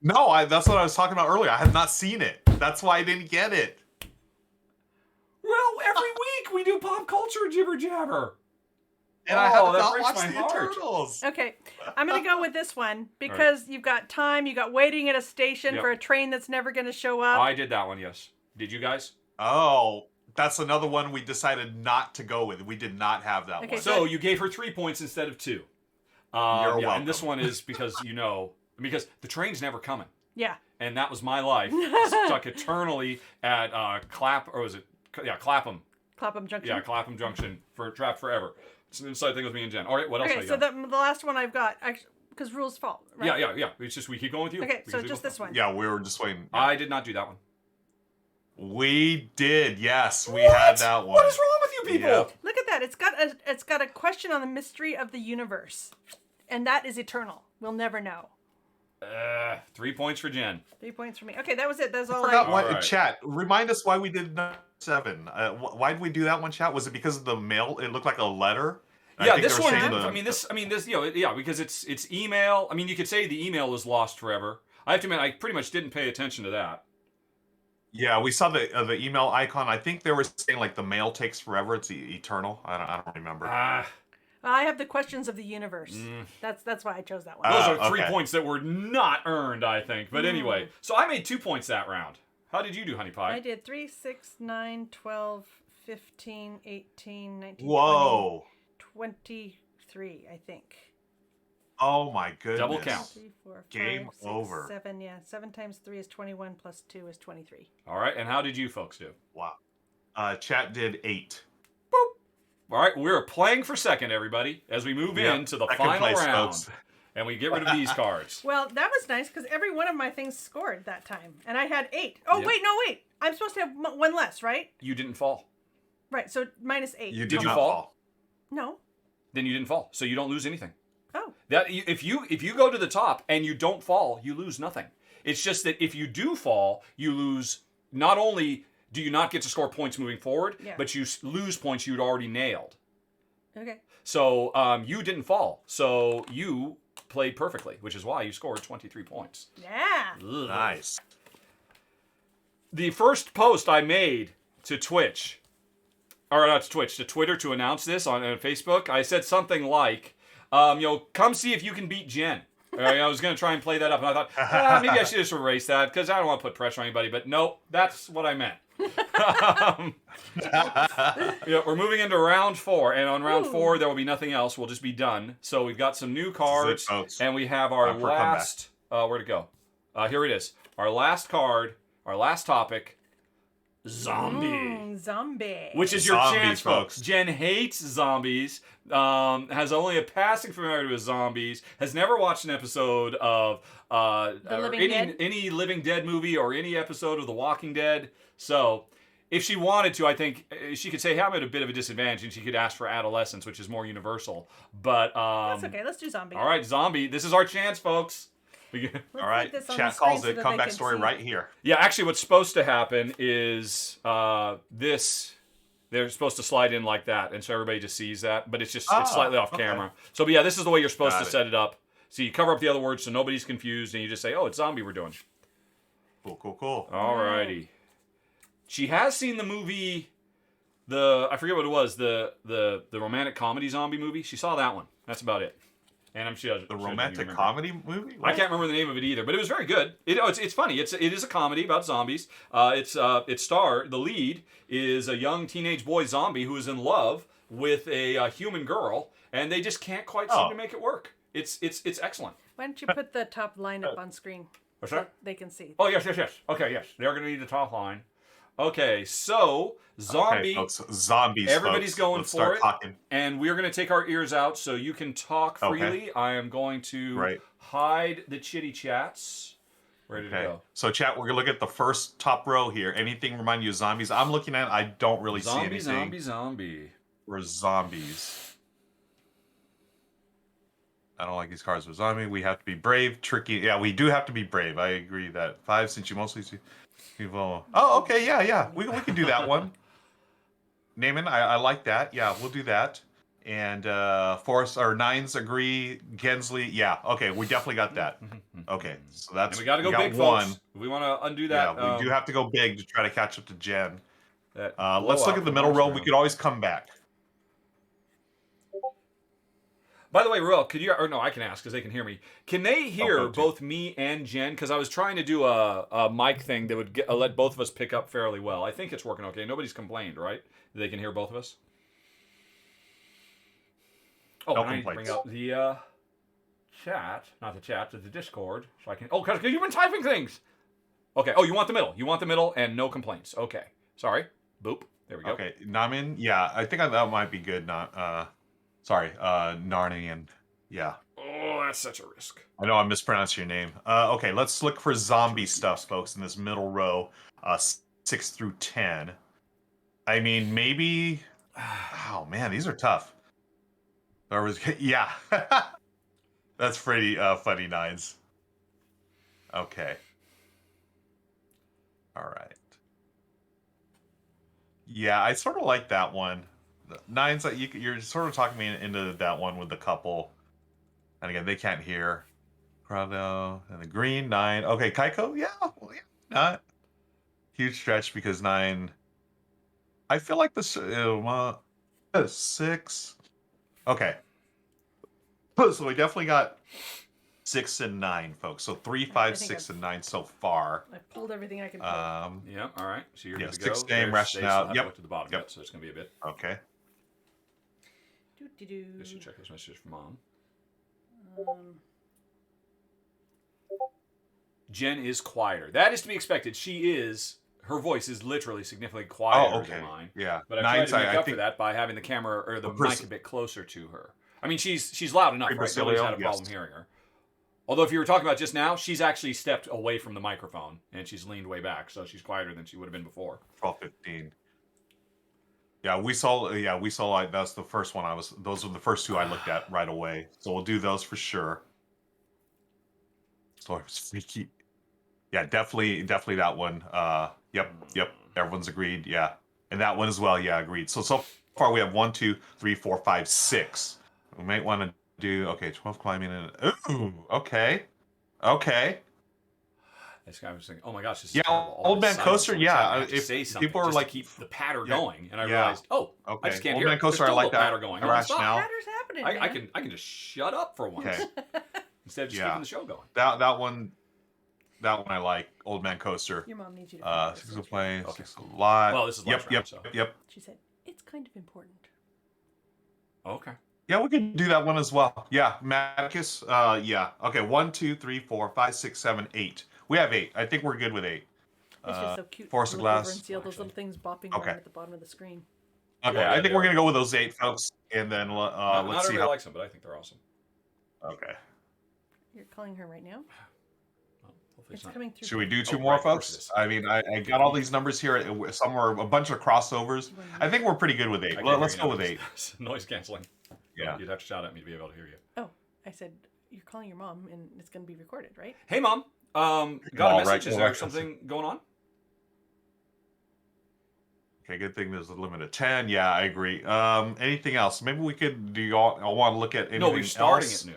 No, that's what I was talking about earlier. I have not seen it. That's why I didn't get it. week we do pop culture jibber jabber. And I have that not breaks watched my the heart. Eternals. Okay, I'm gonna go with this one because you've got time. You got waiting at a station Yep. for a train that's never gonna show up. I did that one, yes. Did you guys? Oh, that's another one we decided not to go with. We did not have that Okay, one. So you gave her 3 points instead of 2. You're welcome. And this one is because because the train's never coming. Yeah. And that was my life. Stuck eternally at Clapham. Clapham Junction. Yeah, Clapham Junction for trapped forever. It's an inside thing with me and Jen. All right, what else? Okay, so the last one I've got, because rules fall, right? Yeah. It's just we keep going with you. Okay, so just this one. Yeah, we were just waiting. I did not do that one. We did, yes. We had that one. What is wrong with you people? Yep. Look at that. It's got a question on the mystery of the universe, and that is eternal. We'll never know. 3 points for Jen. 3 points for me. Okay, that was it. That's all I forgot I. what, Chat, remind us why we did 7. Why did we do that one, Chat? Was it because of the mail? It looked like a letter? Yeah, this one. This, because it's email. I mean, you could say the email was lost forever. I have to admit, I pretty much didn't pay attention to that. Yeah, we saw the email icon. I think they were saying like the mail takes forever. It's eternal. I don't remember. I have the questions of the universe. That's why I chose that one. Those are 3 points that were not earned, I think. But anyway, so I made 2 points that round. How did you do, Honey Pie? I did 3, 6, 9, 12, 15, 18, 19, Whoa. 20, 23, I think. Oh my goodness. Double count. 3, 4, 5, Game 6, over. 7, yeah. 7 times 3 is 21 plus 2 is 23. All right, and how did you folks do? Wow. Chat did 8. All right, we're playing for second, everybody, as we move into the Second final place, round. folks. And we get rid of these cards. Well, that was nice because every one of my things scored that time. And I had 8. Oh, Yeah. wait. I'm supposed to have one less, right? You didn't fall. Right, so minus 8. You Did you not fall? No. Then you didn't fall, so you don't lose anything. Oh. That if you go to the top and you don't fall, you lose nothing. It's just that if you do fall, you lose. Not only do you not get to score points moving forward, but you lose points you'd already nailed. Okay. So you didn't fall, so you played perfectly, which is why you scored 23 points. Yeah. Ugh. Nice. The first post I made to Twitch, or not to Twitch, to Twitter to announce this on Facebook, I said something like, come see if you can beat Jen. I was going to try and play that up, and I thought, maybe I should just erase that, because I don't want to put pressure on anybody, but nope, that's what I meant. We're moving into round 4, and on round 4, there will be nothing else. We'll just be done. So we've got some new cards, and we have our last... where'd it go? Here it is. Our last card, our last topic, zombie. Zombie. Which is your Zombies, chance, folks. Jen hates zombies, has only a passing familiarity with zombies, has never watched an episode of any Living Dead movie or any episode of The Walking Dead. So, if she wanted to, I think she could say, hey, I'm at a bit of a disadvantage, and she could ask for Adolescence, which is more universal. But that's okay. Let's do zombie. All right, zombie. This is our chance, folks. All right, Chat calls it. Comeback story right here. Yeah, actually, what's supposed to happen is this. They're supposed to slide in like that, and so everybody just sees that, but it's just it's slightly off camera. So, but yeah, this is the way you're supposed to set it up. So you cover up the other words so nobody's confused, and you just say, "Oh, it's zombie we're doing." Cool. Alrighty. She has seen the movie, I forget what it was, the romantic comedy zombie movie. She saw that one. That's about it. And I'm sure the romantic comedy movie. What? I can't remember the name of it either, but it was very good. It's funny. It is a comedy about zombies. The lead is a young teenage boy zombie who is in love with a human girl, and they just can't quite seem to make it work. It's excellent. Why don't you put the top line up on screen? What's that? They can see. Oh yes. Okay, yes. They're going to need the top line. Okay, so zombie. Okay, zombies. Everybody's going Let's for start it, talking. and we're going to take our ears out so you can talk freely. I am going to hide the chitty chats. Ready to go. So, Chat, we're going to look at the first top row here. Anything remind you of zombies? I'm looking at it. I don't really see anything. Zombie. We're zombies. I don't like these cards with zombie. We have to be brave, tricky. Yeah, we do have to be brave. I agree that 5, since you mostly see people. Oh, okay, yeah. We can do that one. Naaman, I like that. Yeah, we'll do that. And Forrest or Nines agree. Gensley, yeah. Okay, we definitely got that. Okay, so that's. And we got to go big, folks. We want to undo that. Yeah, we do have to go big to try to catch up to Jen. That Let's look blowout at the from middle last row. We round. could always come back. By the way, Ruel, could you, or no, I can ask because they can hear me. Can they hear go to. both me and Jen? Because I was trying to do a mic thing that would let both of us pick up fairly well. I think it's working okay. Nobody's complained, right? They can hear both of us? Oh, No and I need to complaints. bring up the chat, not the chat, the Discord, so I can. Oh, because you've been typing things. Okay. Oh, you want the middle? You want the middle and no complaints. Okay. Sorry. Boop. There we go. Okay, Namin. Yeah, I think that might be good. Not. Sorry, Narnian. Yeah. Oh, that's such a risk. I know I mispronounced your name. Okay, let's look for zombie stuff, folks, in this middle row, 6 through 10. I mean, maybe. Oh man, these are tough. There was, yeah. That's pretty funny, Nines. Okay. All right. Yeah, I sort of like that one. Nines, you're sort of talking me into that one with the couple. And again, they can't hear. Rahdo and the green 9. Okay, Kaiko, yeah, well, yeah, not huge stretch because 9. I feel like this 6. Okay, so we definitely got 6 and 9, folks. So 3, 5, 6, and 9 so far. I pulled everything I could pull. Yeah. All right. So you're Yeah, good to go. 6 name, There's ration Stace. out. I'll have Yep. to look to the bottom Yep. yet, so it's gonna be a bit. Okay. I should check those messages from Mom. Jen is quieter. That is to be expected. She is. Her voice is literally significantly quieter than mine. Yeah. But I tried to make up for think that by having the camera or the Of course. mic a bit closer to her. I mean, she's loud enough, right? Nobody's had a problem Yes. hearing her. Although if you were talking about just now, she's actually stepped away from the microphone and she's leaned way back, so she's quieter than she would have been before. 12, 15. Yeah, we saw. Like that's the first one. Those were the first 2 I looked at right away. So we'll do those for sure. So it's freaky. Yeah, definitely that one. Yep. Everyone's agreed. Yeah, and that one as well. Yeah, agreed. So far we have 1, 2, 3, 4, 5, 6. We might want to do 12 climbing and ooh, okay. This guy was thinking, "Oh my gosh, this is Yeah, terrible." All Old of a Man sudden, Coaster, someone's yeah, having to have to if say something people are just like- to keep the patter Yeah, going, and I yeah. realized, I Okay, just can't Old hear Man it. Coaster, There's I still like no that. patter going. The No, stop. rationale. Patter's happening. I man. can just shut up for once Okay. instead of just Yeah. keeping the show going. That one I like. Old Man Coaster. Your mom needs you to. 6 will play. Okay. 6 a lot. Well, this is last round, so. Yep. She said it's kind of important. Okay. Yeah, we can do that one as well. Yeah, Maticus. Yeah. Okay, 1, 2, 3, 4, 5, 6, 7, 8. We have 8. I think we're good with 8. It's just so cute. Force to of look over Glass. and see all those little things bopping Okay. around at the bottom of the screen. Okay, Yeah, I think they we're are. gonna go with those 8, folks, and then Not let's see everybody how. likes them, but I think they're awesome. Okay. You're calling her right now. Well, hopefully It's not. coming through. Should we do 2 Oh, more, right, of course it folks? is. I mean, I got all these numbers here. Some were a bunch of crossovers. I think we're pretty good with 8. I can't Let's hear you go now with 8. because noise canceling. Yeah. You'd have to shout at me to be able to hear you. Oh, I said you're calling your mom, and it's going to be recorded, right? Hey, Mom. Got a All message. right, Is well, there that's- something going on? Okay, good thing there's a limit of 10. Yeah, I agree. Anything else? Maybe we could. Do you all want to look at anything No, we're starting else? at noon.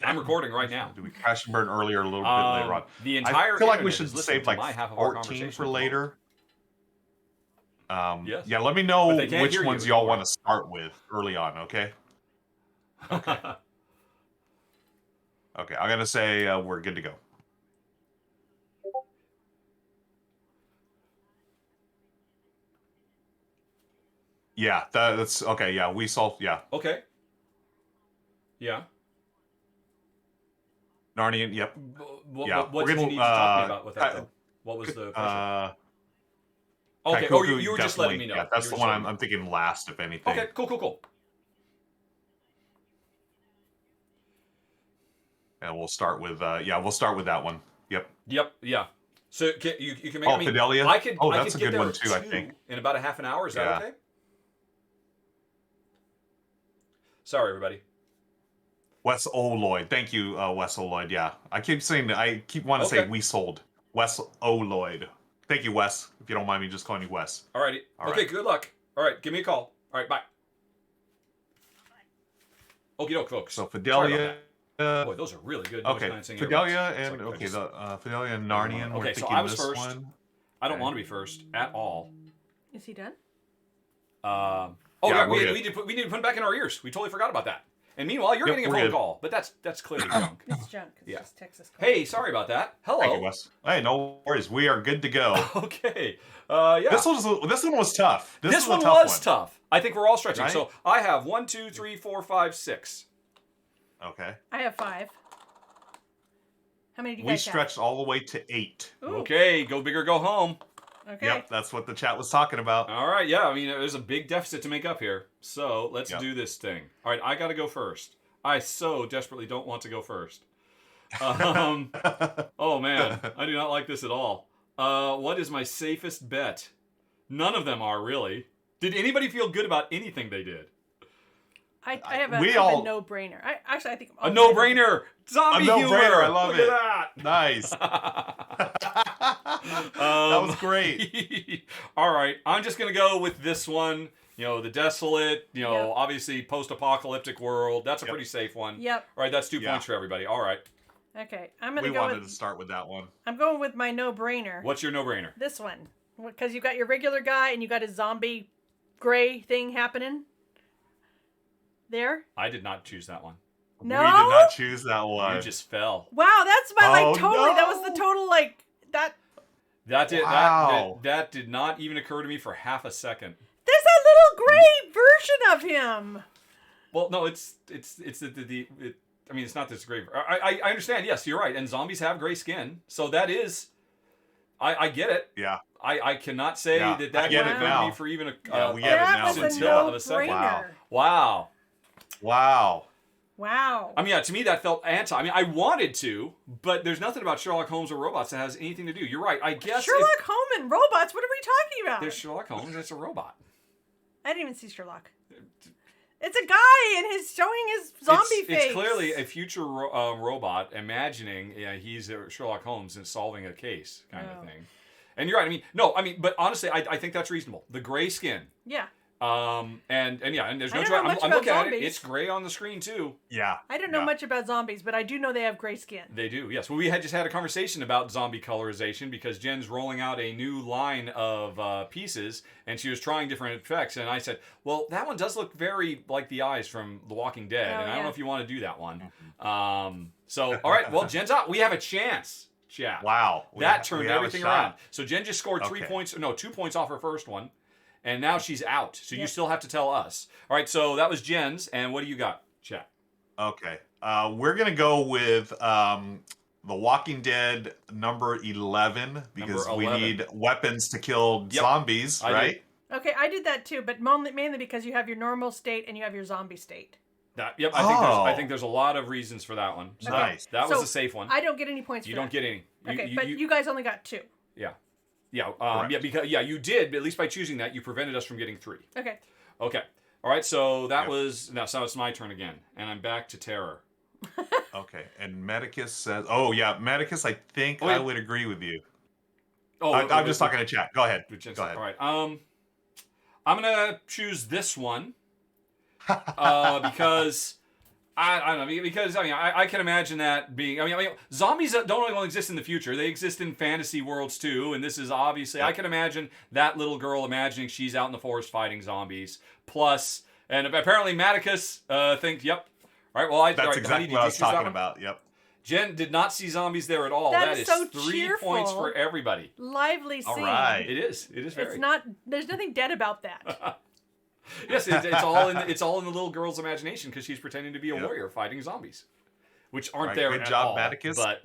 I'm recording right now. Do we crash and burn earlier, a little bit later on? The entire I feel like we internet should is listening save to like my half of our 14 conversation for at the later. Yes. Yeah, let me know But they can't which hear you ones y'all anymore. want to start with early on, okay? moment. Okay, I'm going to say we're good to go. Yeah, that's okay. Yeah, we solved. Yeah, Okay. Yeah. Narnian. Yep. Yeah, What we're did you gonna, need to talk to me about with that, though? What was the question? Okay. Oh, Kaikuku, you were just letting me know. Yeah, that's You the were one just letting I'm thinking last, if anything. me know. Okay. Cool. And we'll start with we'll start with that one. Yep. Yep. Yeah. So you can make. Oh, I mean, Fidelia? I could. Oh, I that's could a get good there one at too, I 2 think. in about a half an hour. Is that Yeah. okay? Sorry, everybody. Wes Oloid. Thank you, Wes Oloid. Yeah. I keep wanting to say Okay. we sold. Wes Oloid. Thank you, Wes. If you don't mind me just calling you Wes. Alrighty. All Okay. right. Good luck. All right. Give me a call. All right. Bye. Okie doke, folks. So Sorry Fidelia. about that. Boy, those are really good. noise Okay. canceling Fidelia earbuds. It's and like I just- Fidelia and Narnian. Okay, We're so thinking I was this first. one. I don't Okay. want to be first at all. Is he done? Oh Yeah, yeah, we're we need to put him back in our ears. We totally forgot about that. And meanwhile, you're getting a we're phone good. call, but that's clearly junk. It's junk. It's Yeah. just Texas. Calling. Hey, sorry about that. Thank you, Hello. Wes. Hey, no worries. We are good to go. Okay. Yeah. This one was tough. This This was one a tough was one. tough. I think we're all stretching. Right? So I have 1, 2, 3, 4, 5, 6. Okay. I have 5. How many do you We guys stretched all the way to 8. have? Ooh, Okay, go big or go home. okay. Yep, that's what the chat was talking about. All right, yeah. I mean, there's a big deficit to make up here. So let's Yep. do this thing. All right, I got to go first. I so desperately don't want to go first. Oh man, I do not like this at all. What is my safest bet? None of them are really. Did anybody feel good about anything they did? I have a, We I have all- a no-brainer. I think A no-brainer. Zombie A humor. no-brainer, I love Look it. at Nice. that. That was great. All right, I'm just gonna go with this one. You know, the desolate. You know, Yep. obviously post-apocalyptic world. That's a Yep. pretty safe one. Yep. All right, that's 2 Yeah. points for everybody. All right, Okay. I'm gonna We go wanted with. to start with that one. I'm going with my no-brainer. what's your no-brainer? This one, because you got your regular guy and you got a zombie gray thing happening. There. I did not choose that one. No. We did not choose that one. You just fell. Wow, that's my Oh, totally. That was no. the total that. That did Wow. that did not even occur to me for half a second. There's a little gray version of him. Well, no, it's I mean, it's not this great. I understand. Yes, you're right. And zombies have gray skin, so that is. I get it. Yeah. I cannot say Yeah, that I get it occurred to now. me for even a Yeah, we get it That now. was a scintilla of a second. no-brainer. Wow. Wow. Wow. I mean, yeah, to me that felt anti. I mean, I wanted to, but there's nothing about Sherlock Holmes or robots that has anything to do. You're right. I guess Sherlock Holmes and robots. What are we talking about? there's Sherlock Holmes, it's a robot. I didn't even see Sherlock. It's a guy and he's showing his zombie face. It's clearly a future robot imagining he's Sherlock Holmes and solving a case kind of Oh. thing. And you're right. But honestly, I think that's reasonable. The gray skin. Yeah. And there's I no don't try. know much I'm about looking at it. zombies. It's gray on the screen too. Yeah. I don't know Yeah. much about zombies, but I do know they have gray skin. They do. Yes. Well, we had just had a conversation about zombie colorization because Jen's rolling out a new line of pieces, and she was trying different effects. And I said, "Well, that one does look very like the eyes from The Walking Dead, Oh, and I don't yeah. know if you want to do that one." So, all right. Well, Jen's out. We have a chance. Chat. Wow. That We turned have a everything shot. around. So Jen just scored 2 Okay. points off her first one, and now she's out. So you Yep. still have to tell us. All right. So that was Jen's, and what do you got, chat? Okay. We're going to go with The Walking Dead number 11 because Number we 11. need weapons to kill Yep. zombies, I right? Okay, I did that too, but mainly because you have your normal state and you have your zombie state. Yep. Oh. I think there's a lot of reasons for that one. So Nice. That was So, a safe one. I don't get any points You for don't that. get any. Okay, but you guys only got 2. Yeah. Correct. Because you did, but at least by choosing that, you prevented us from getting 3. Okay. Okay. All right. So that Yep. was now. So it's my turn again, and I'm back to terror. Okay. And Medicus says, oh, yeah, Medicus, I think Oh, yeah. I would agree with you. Oh, I'm just talking to chat. Go ahead. Go ahead. All right. I'm gonna choose this one because I don't know because I can imagine that being zombies don't only exist in the future, they exist in fantasy worlds too, and this is obviously I can imagine that little girl imagining she's out in the forest fighting zombies. Plus, and apparently Maticus thinks yep. All right, well That's all right, exactly honey, what I was did you choose that talking one? about. Yep. Jen did not see zombies there at all. That is so 3 cheerful. points for everybody. Lively scene. All right. It is very. It's not. There's nothing dead about that. Yes, it's all in the little girl's imagination because she's pretending to be a Yep. warrior fighting zombies, which aren't Right, there good at job, all. Maticus. But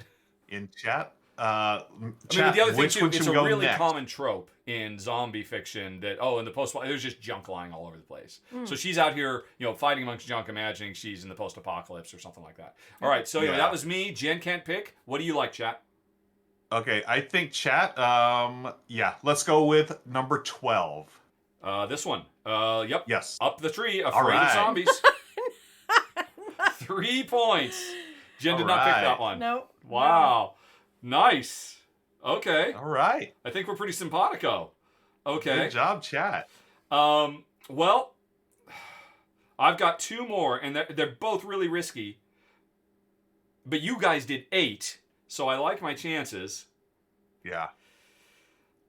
In chat. I Chat, mean, but the other thing which too, one it's should a we go really next? common trope in zombie fiction that in the post there's just junk lying all over the place. Hmm. So she's out here, fighting amongst junk, imagining she's in the post-apocalypse or something like that. All right, so Yeah. that was me. Jen can't pick. What do you like, chat? Okay, I think chat. Yeah, let's go with number 12. This one. Yep. Yes. Up the tree, afraid All right. of zombies. 3 points. Jen did All not pick right. that one. No. Wow. Nice. Okay. All right. I think we're pretty simpatico. Okay. Good job, chat. Well, I've got 2 more, and they're both really risky. But you guys did 8, so I like my chances. Yeah.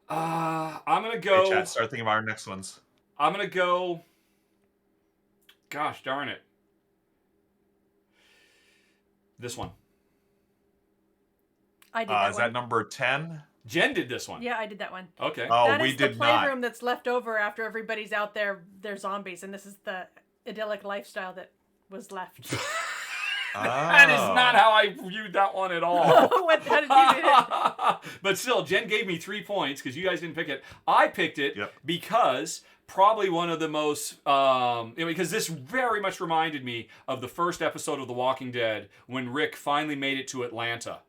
I'm gonna Hey, go. chat, start thinking about our next ones. I'm gonna go. Gosh darn it. This one. I did that Is one. that number 10? Jen did this one. Yeah, I did that one. Okay. Oh, That we is the did not. playroom that's left over after everybody's out there. They're zombies, and this is the idyllic lifestyle that was left. That is not how I viewed that one at all. How did you do it? But still, Jen gave me 3 points because you guys didn't pick it. I picked it Yep. because probably one of the most, because this very much reminded me of the first episode of The Walking Dead when Rick finally made it to Atlanta.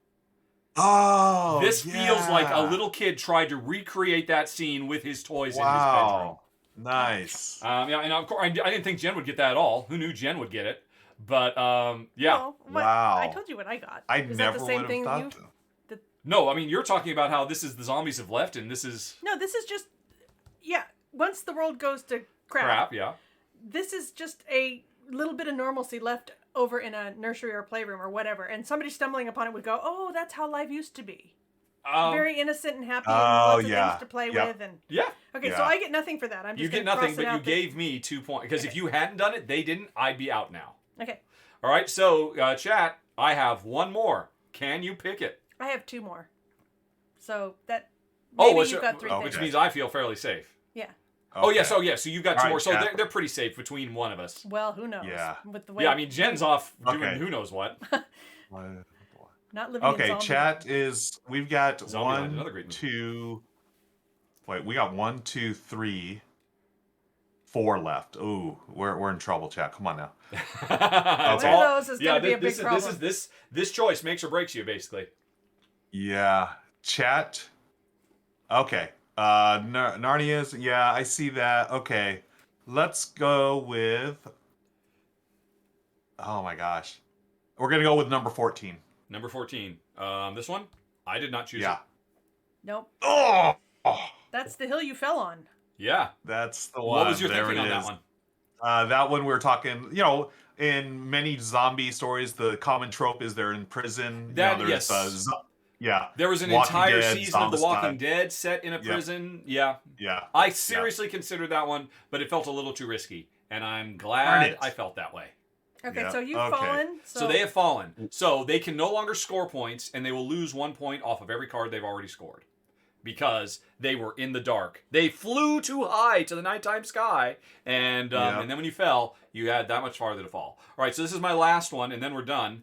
Oh, This feels like a yeah. little kid tried to recreate that scene with his toys in his bedroom. Wow. Nice. Yeah, and of course, I didn't think Jen would get that at all. Who knew Jen would get it? But yeah. Well, what- Wow. I told you what I got. I Is never that the same would thing have you? thought No, I mean you're talking about how this is the zombies have left, and this is No, this is just. Yeah, once the world goes to crap. Yeah. this is just a little bit of normalcy left over in a nursery or playroom or whatever, and somebody stumbling upon it would go, "Oh, that's how life used to be. Very innocent and happy, and lots of yeah. things to play Yep. with." And Yeah. okay, so Yeah. I get nothing for that. I'm just You get gonna nothing, cross it but you out gave me 2 points because if you hadn't done it, they didn't. I'd be out now. Okay, All right. So chat, I have one more. Can you pick it? I have 2 more. So that Oh, maybe which, you've got 3 oh, things. which means I feel fairly safe. Yeah. Oh yeah. Okay. So you've got All 2 right, more. So chat. they're pretty safe between one of us. Well, who knows? Yeah. With the way Yeah. I mean Jen's off doing Okay. who knows what. not living in Okay, zombie. chat is we've got Zombieland, another great movie. 2. Wait, we got 1, 2, 3, 4 left. Ooh, we're in trouble, chat. Come on now. That's One of those is gonna be a big this problem. is this choice makes or breaks you basically. Yeah, chat. Okay. Narnia's. Yeah, I see that. Okay, let's go with. Oh my gosh, we're gonna go with number 14. Number 14. This one I did not choose. Yeah. It. Nope. Oh, That's the hill you fell on. Yeah. that's the one. What was your There thinking it on is. that one? That one we were talking. In many zombie stories, the common trope is they're in prison. That- there's, yes. yeah. There was an Walking entire Dead, season of The Walking Zombicide. Dead set in a Yeah. prison. Yeah. Yeah. I seriously considered that one, but it felt a little too risky. And I'm Darn glad it. I felt that way. Okay, Yeah, so you've okay. fallen. So they have fallen. So they can no longer score points, and they will lose 1 point off of every card they've already scored. Because they were in the dark. They flew too high to the nighttime sky, and then when you fell, you had that much farther to fall. All right, so this is my last one, and then we're done.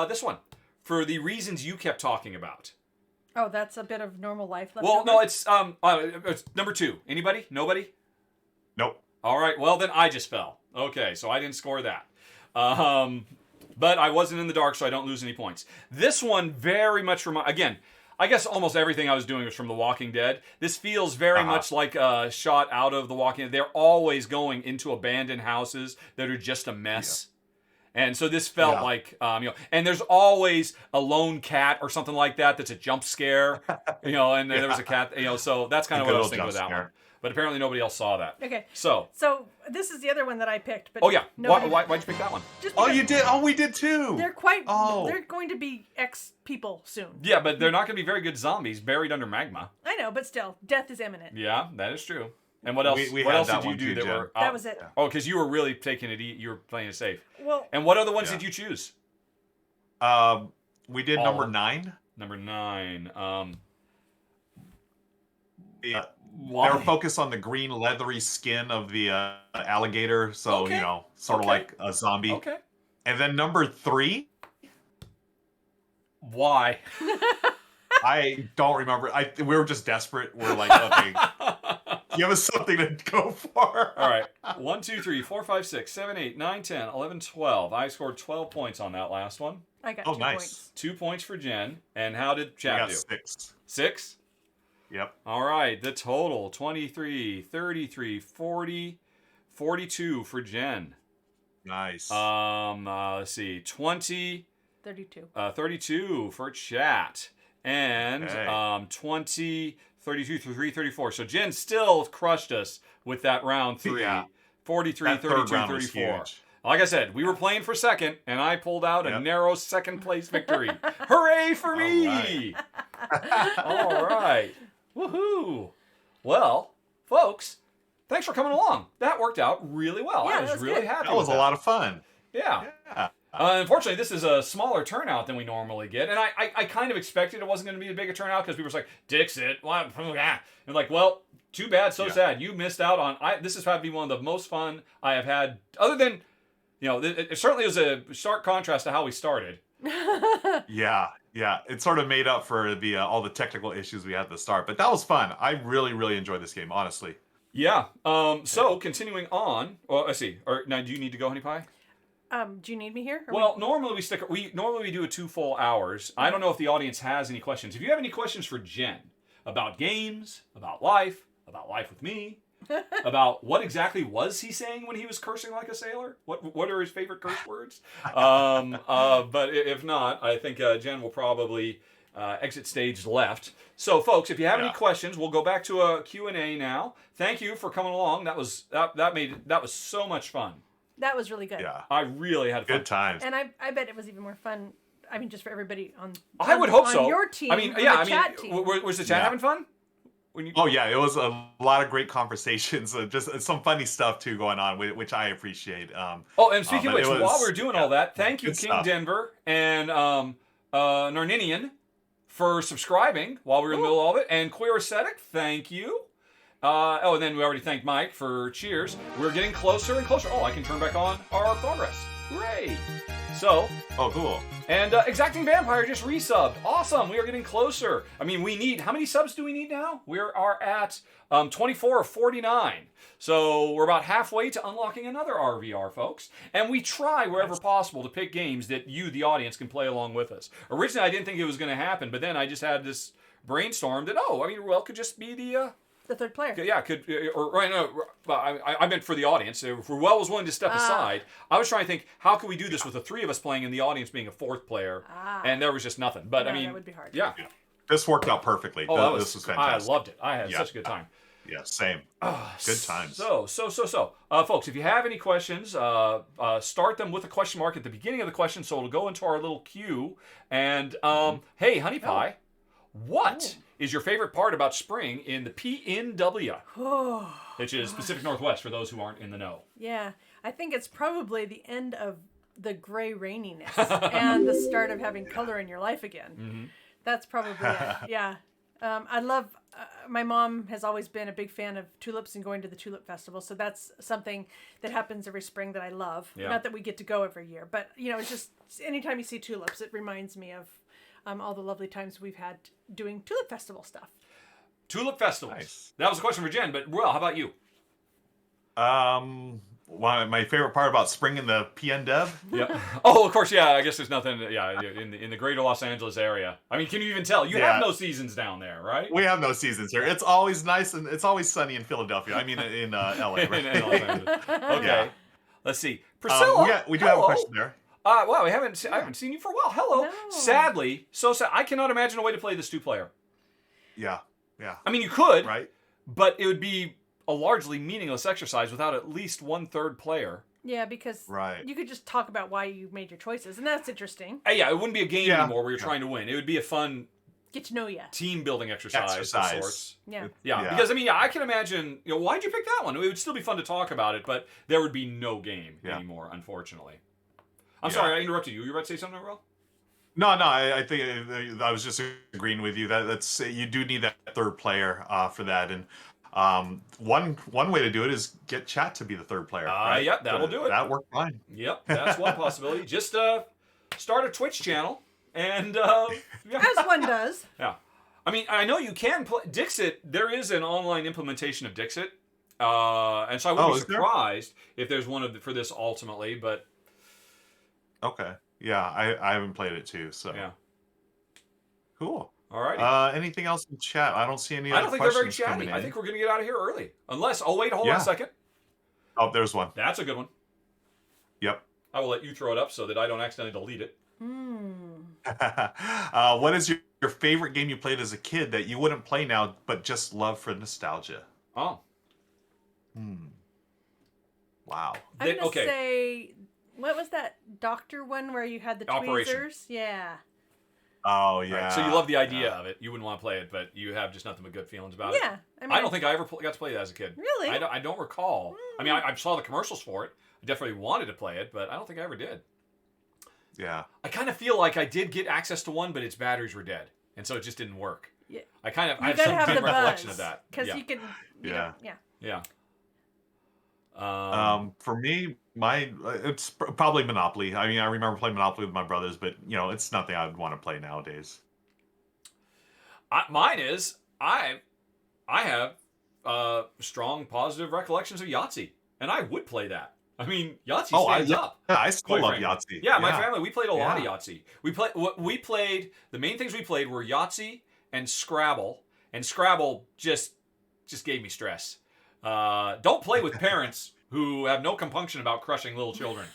This one, for the reasons you kept talking about. Oh, that's a bit of normal life left Well, over? no, it's number 2. Anybody? Nobody? Nope. All right. Well, then I just fell. Okay, so I didn't score that. But I wasn't in the dark, so I don't lose any points. This one very much again. I guess almost everything I was doing was from The Walking Dead. This feels very much like a shot out of The Walking Dead. They're always going into abandoned houses that are just a mess. And so this felt like, and there's always a lone cat or something like that that's a jump scare, and there was a cat, so that's kind of A what I good was old thinking with jump that one. scare. But apparently nobody else saw that. Okay. So, this is the other one that I picked, but oh yeah, nobody- why'd you pick that one? just Oh, because you did. Oh, we did too. They're going to be ex people soon. Yeah, but they're not going to be very good zombies buried under magma. I know, but still, death is imminent. Yeah, that is true. And what else? We what had else that did you one do too, that Jen. were? That was it. Oh, because you were really taking it. You were playing it safe. Well, And what other ones Yeah. did you choose? We did All number of- 9. Number 9. Yeah. Why? They were focused on the green leathery skin of the alligator, so Okay. sort of Okay. like a zombie. Okay. And then number 3, Why? I don't remember. We were just desperate. We're like, okay, give us something to go for. All right. 1, 2, 3, 4, 5, 6, 7, 8, 9, 10, 11, 12. I scored 12 points on that last one. I got Oh, 2 nice. points. 2 points for Jen. And how did We Chad got do? 6. 6? Yep. All right. The total 23, 33, 40, 42 for Jen. Nice. Let's see. 20, 32. 32 for chat. And Okay. 20, 32, 33, 34. So Jen still crushed us with that round 3. Yeah. 43, That third 32, round was 34. huge. Like I said, we were playing for second, and I pulled out a Yep. narrow second place victory. Hooray for me! right. All right. Woohoo! Well, folks, thanks for coming along. That worked out really well. Yeah, I was really good. happy That was with a lot of fun. Yeah. Yeah. Unfortunately, this is a smaller turnout than we normally get, and I kind of expected it wasn't going to be a bigger turnout because people were like, Dixit, what? And like, well, too bad, so sad. You missed out on. This has had to be one of the most fun I have had, other than, it certainly was a stark contrast to how we started. Yeah. It sort of made up for the all the technical issues we had at the start, but that was fun. I really, really enjoyed this game, honestly. Yeah. So continuing on. Well, let's see. Or now, do you need to go, Honey Pie? Do you need me here? Well, normally we do a 2 full hours. I don't know if the audience has any questions. If you have any questions for Jen about games, about life with me, about what exactly was he saying when he was cursing like a sailor? What are his favorite curse words? But if not, I think Jen will probably exit stage left. So, folks, if you have any questions, we'll go back to a Q&A now. Thank you for coming along. That was so much fun. That was really good. Yeah. I really had fun. Good times. And I bet it was even more fun. I mean, just for everybody on. I would hope on so. Your team. Chat team. Was the chat having fun? Oh yeah, it was a lot of great conversations, just some funny stuff too going on, which I appreciate. And speaking of which, while we're doing all that, thank you, King stuff. Denver and Narninian, for subscribing while we were in the middle of it, and Queer Aesthetic, thank you. And then we already thanked Mike for cheers. We're getting closer and closer. Oh, I can turn back on our progress. Hooray! So. Oh, cool. And Exacting Vampire just resubbed. Awesome. We are getting closer. I mean, how many subs do we need now? We are at 24 of 49. So we're about halfway to unlocking another RvR, folks. And we try wherever possible to pick games that you, the audience, can play along with us. Originally, I didn't think it was going to happen, but then I just had this brainstorm that, it could just be the third player. Yeah, I meant for the audience. If Ruel was willing to step aside, I was trying to think, how can we do this with the three of us playing and the audience being a fourth player? And there was just nothing. But that would be hard. Yeah. This worked out perfstly. Oh, this was fantastic. I loved it. I had such a good time. Yeah, same. Good times. So, folks, if you have any questions, start them with a question mark at the beginning of the question, so it'll go into our little queue. And hey, Honey Pie, what is your favorite part about spring in the PNW, which is Pacific Northwest for those who aren't in the know? Yeah, I think it's probably the end of the gray raininess and the start of having color in your life again. Mm-hmm. That's probably it. Yeah. I love, my mom has always been a big fan of tulips and going to the tulip festival. So that's something that happens every spring that I love. Yeah. Not that we get to go every year, but it's just anytime you see tulips, it reminds me of all the lovely times we've had doing tulip festival stuff. Tulip festivals. Nice. That was a question for Jen, but Will, how about you? My favorite part about spring in the PNW? Yeah. Oh, of course, yeah. I guess there's nothing. Yeah, in the greater Los Angeles area. I mean, can you even tell? You have no seasons down there, right? We have no seasons here. It's always nice and it's always sunny in Philadelphia. I mean, in LA, right? in Los Angeles. Okay. Let's see, Priscilla. We do have a question there. Wow, I haven't seen you for a while. Hello. No. Sadly, so sad. I cannot imagine a way to play this 2-player. Yeah. I mean, you could, right? But it would be a largely meaningless exercise without at least one third player. Yeah, because you could just talk about why you made your choices, and that's interesting. Yeah, it wouldn't be a game anymore where you're trying to win. It would be a fun get to know you team building exercise of sorts. Yeah. Because I can imagine. Why'd you pick that one? It would still be fun to talk about it, but there would be no game anymore, unfortunately. I'm sorry, I interrupted you. You were about to say something, Earl? No, I think I was just agreeing with you that's you do need that third player for that, and one way to do it is get chat to be the third player. Right? Yeah, that'll do it. That worked fine. Yep, that's one possibility. Just start a Twitch channel and as one does. Yeah, I mean, I know you can play Dixit. There is an online implementation of Dixit, and so I wouldn't be surprised if there's one for this ultimately, but. Okay. Yeah, I haven't played it too, so. Yeah. Cool. All right. Anything else in chat? I don't see any I other don't think they're very questions coming chatty. in. I think we're going to get out of here early. Unless, hold on a second. Oh, there's one. That's a good one. Yep. I will let you throw it up so that I don't accidentally delete it. What is your favorite game you played as a kid that you wouldn't play now, but just love for nostalgia? Oh. Wow. I'm going to say... What was that doctor one where you had the tweezers? Operation. Yeah. Oh Right, yeah. so you love the idea of it. You wouldn't want to play it, but you have just nothing but good feelings about it. Yeah, I mean, I don't think I ever got to play that as a kid. Really? I don't recall. I mean, I saw the commercials for it. I definitely wanted to play it, but I don't think I ever did. Yeah. I kind of feel like I did get access to one, but its batteries were dead, and so it just didn't work. Yeah. I have gotta some have dim the recollection buzz, of that. because Yeah. you can. Yeah. Yeah. Yeah. For me, it's probably Monopoly. I mean, I remember playing Monopoly with my brothers, but it's nothing I would want to play nowadays. Mine is I have strong positive recollections of Yahtzee, and I would play that. I mean, Yahtzee stands up. Yeah, I still quite love frankly. Yahtzee. Yeah, my family, we played a lot of Yeah. Yahtzee. We played the main things we played were Yahtzee and Scrabble, and Scrabble just gave me stress. Don't play with parents who have no compunction about crushing little children.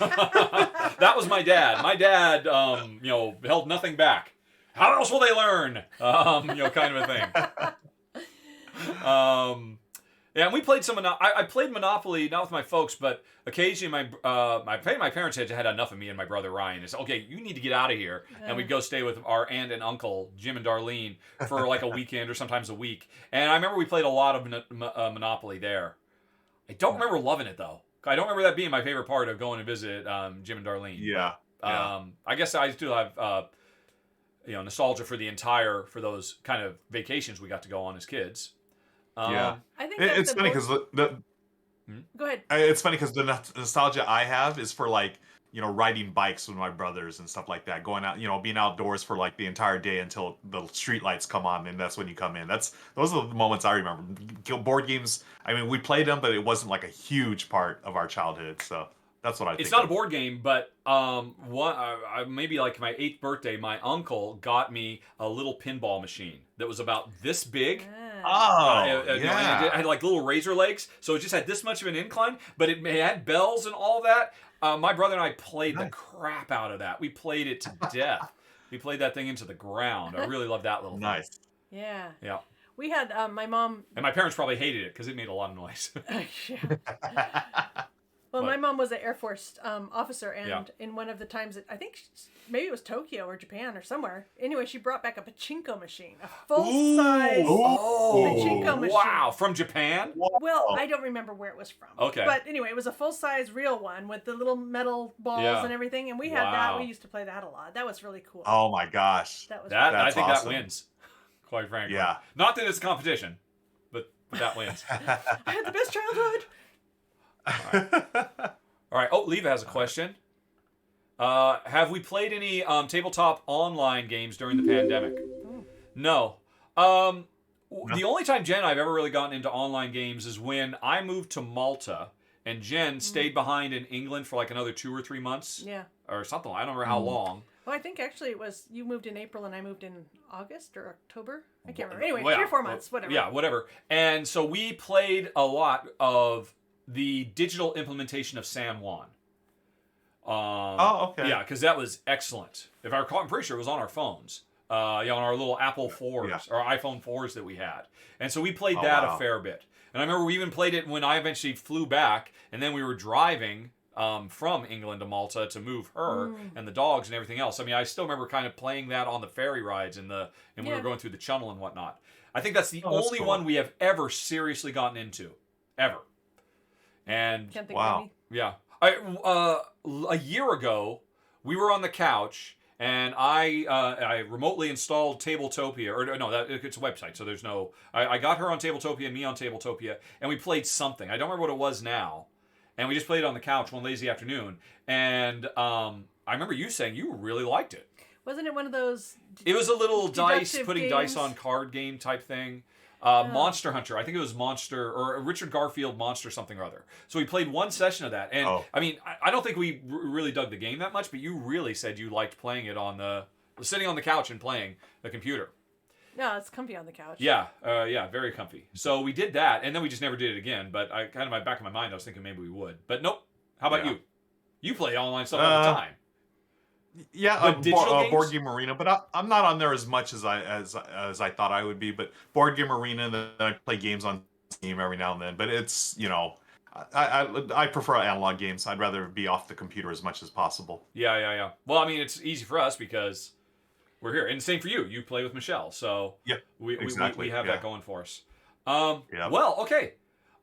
That was my dad. My dad, held nothing back. How else will they learn? Kind of a thing. Yeah, and we played some. I played Monopoly not with my folks, but occasionally my parents had enough of me and my brother Ryan. It's okay. You need to get out of here, and we'd go stay with our aunt and uncle Jim and Darlene for like a weekend or sometimes a week. And I remember we played a lot of Monopoly there. I don't remember loving it though. I don't remember that being my favorite part of going to visit Jim and Darlene. Yeah. I guess I still have nostalgia for for those kind of vacations we got to go on as kids. Yeah. I think It's funny because Go ahead. it's funny because the nostalgia I have is for like riding bikes with my brothers and stuff like that, going out, being outdoors for like the entire day until the street lights come on, and that's when you come in. Those are the moments I remember. Board games, I mean, we played them, but it wasn't like a huge part of our childhood. So that's what I think. It's not a board game, but maybe like my 8th birthday, my uncle got me a little pinball machine that was about this big. It had like little razor legs, so it just had this much of an incline, but it had bells and all that. My brother and I played the crap out of that. We played it to death. We played that thing into the ground. I really loved that little thing. Nice. Yeah. Yeah. We had my mom. And my parents probably hated it because it made a lot of noise. Yeah. Well, my mom was an Air Force officer, and in one of the times, I think maybe it was Tokyo or Japan or somewhere. Anyway, she brought back a pachinko machine, a full-size pachinko machine. Wow, from Japan? Well, I don't remember where it was from. Okay. But anyway, it was a full-size real one with the little metal balls and everything, and we had that. We used to play that a lot. That was really cool. Oh my gosh. That was I think awesome. that wins, quite frankly. Yeah. Not that it's a competition, but that wins. I had the best childhood. All right. Oh, Leva has a question. Have we played any tabletop online games during the pandemic? No. The only time Jen and I have ever really gotten into online games is when I moved to Malta and Jen stayed behind in England for like another 2 or 3 months. Yeah. Or something. I don't remember how long. Well, I think actually it was you moved in April and I moved in August or October. I can't remember. Anyway, Well, 3 or 4 months, whatever. Yeah, whatever. And so we played a lot of the digital implementation of San Juan. Okay. Yeah, because that was excellent. If I recall, I'm pretty sure it was on our phones. On our little Apple 4s or iPhone 4s that we had. And so we played that a fair bit. And I remember we even played it when I eventually flew back, and then we were driving from England to Malta to move her and the dogs and everything else. I mean, I still remember kind of playing that on the ferry rides and we were going through the channel and whatnot. I think that's the only one we have ever seriously gotten into. Ever. And Can't think of any. yeah. A year ago, we were on the couch, and I remotely installed Tabletopia, or no, it's a website, so there's no. I got her on Tabletopia and me on Tabletopia, and we played something. I don't remember what it was now, and we just played it on the couch one lazy afternoon. And I remember you saying you really liked it. Wasn't it one of those? It was a little dice, putting dice games? on card game type thing. Monster Hunter. I think it was Monster, or Richard Garfield Monster something or other. So we played one session of that. And, I mean, I don't think we really dug the game that much, but you really said you liked playing it sitting on the couch and playing the computer. No, it's comfy on the couch. Yeah, very comfy. So we did that, and then we just never did it again. But I kind of, my back of my mind, I was thinking maybe we would. But nope. How about you? You play online stuff all the time. Yeah, digital Board Game Arena, but I'm not on there as much as I thought I would be. But Board Game Arena, and then I play games on Steam every now and then. But it's I prefer analog games. I'd rather be off the computer as much as possible. Yeah. Well, I mean, it's easy for us because we're here. And same for you. You play with Michelle, so Yep, we exactly, have yeah. that going for us. Yep. Well, okay.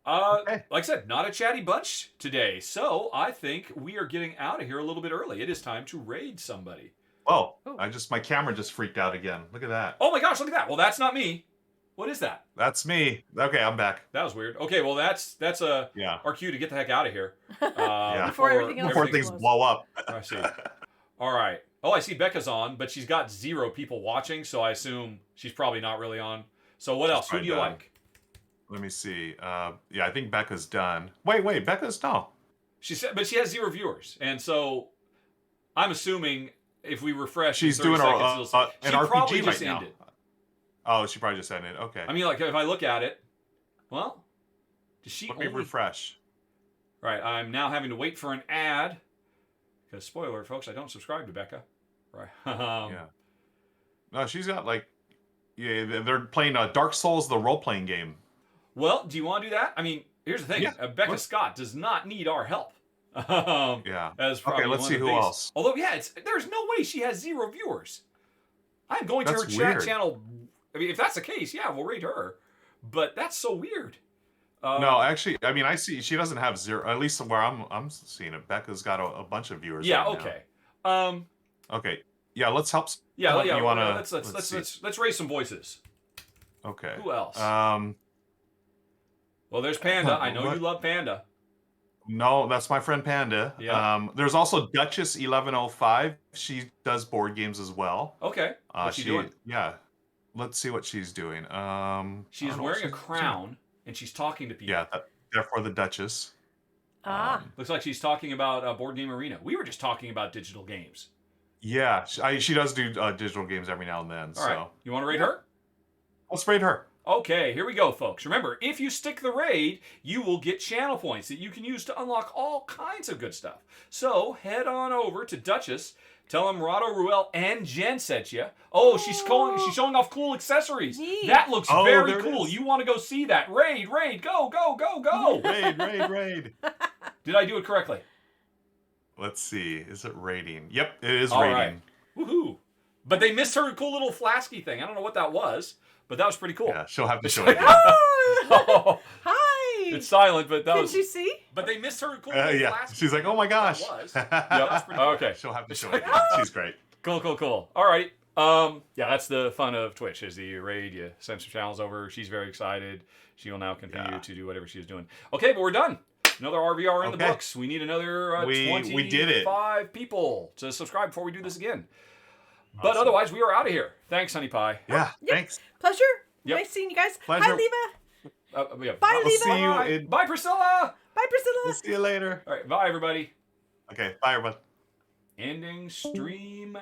Okay. Like I said, not a chatty bunch today, so I think we are getting out of here a little bit early. It is time to raid somebody. Oh, Oh. my camera just freaked out again. Look at that. Oh my gosh, look at that. Well, that's not me. What is that? That's me. Okay, I'm back. That was weird. Okay, well that's Yeah. our cue to get the heck out of here. Before everything else Before everything things close. blow up. I see. All right. Oh, I see Becca's on, but she's got 0 people watching, so I assume she's probably not really on. So what else? Who do you probably like? Let me see. Yeah, I think Becca's done. Wait, Becca's no. She said, but she has 0 viewers, and so I'm assuming if we refresh, in She's 30 doing seconds, an it'll say- she RPG probably right just now. ended. Oh, she probably just ended. Okay. I mean, like if I look at it, well, does she Let me only? refresh. Right, I'm now having to wait for an ad. Because spoiler, alert, folks, I don't subscribe to Becca. Right. Yeah. No, she's got like, yeah, they're playing Dark Souls, the role-playing game. Well, do you want to do that? I mean, here's the thing. Yeah, Becca let's- Scott does not need our help. Yeah. As probably Okay, let's one see of the who biggest- else. Although, yeah, there's no way she has 0 viewers. I'm going to her That's chat weird. channel. I mean, if that's the case, yeah, we'll rate her. But that's so weird. No, actually, I mean, I see she doesn't have 0. At least where I'm seeing it. Becca's got a bunch of viewers. Yeah. right Okay. now. Okay. Yeah. Let's help. Yeah. You wanna? Let's raise some voices. Okay. Who else? Um. Well, there's Panda. I know what- you love Panda. No, that's my friend Panda. Yeah. There's also Duchess 1105. She does board games as well. Okay. What's she doing? Yeah. Let's see what she's doing. She is I don't know what wearing a she's crown and she's talking to doing. people. Yeah, therefore the Duchess. Ah. Looks like she's talking about Board Game Arena. We were just talking about digital games. Yeah, she does do digital games every now and then. All so right. You want to rate her? let's rate her. Okay, here we go, folks. Remember, if you stick the raid, you will get channel points that you can use to unlock all kinds of good stuff. So head on over to Duchess. Tell them Rahdo, Ruel, and Jen sent you. Oh, she's showing off cool accessories. Neat. That looks Oh, very there it cool. is. You want to go see that? Raid, go, go, go, go. Raid. Did I do it correctly? Let's see. Is it rating? Yep, it is All rating. right. Woohoo. But they missed her cool little flasky thing. I don't know what that was, but that was pretty cool. Yeah, she'll have to show it. Oh! Oh, Hi. it's silent, but that Can was. you see? But they missed her cool little Yeah, flasky. she's like, oh my gosh. That was. Yep. Okay. She'll have to show it. She's great. Cool. Alrighty. Yeah, that's the fun of Twitch. Is the raid, you send some channels over. She's very excited. She will now continue Yeah. to do whatever she's doing. Okay, but we're done. Another RvR in the Okay. books. We need another We did it. 25 people to subscribe before we do this again. But Awesome. otherwise, we are out of here. Thanks, Honey Pie. Yeah, thanks. Pleasure. Yep. Nice seeing you guys. Pleasure. Hi, Leva. Yeah. Bye, We'll Leva. see you Bye. in. Bye, Priscilla. Bye, Priscilla. We'll see you later. All right. Bye, everybody. Okay, bye everyone. Ending stream.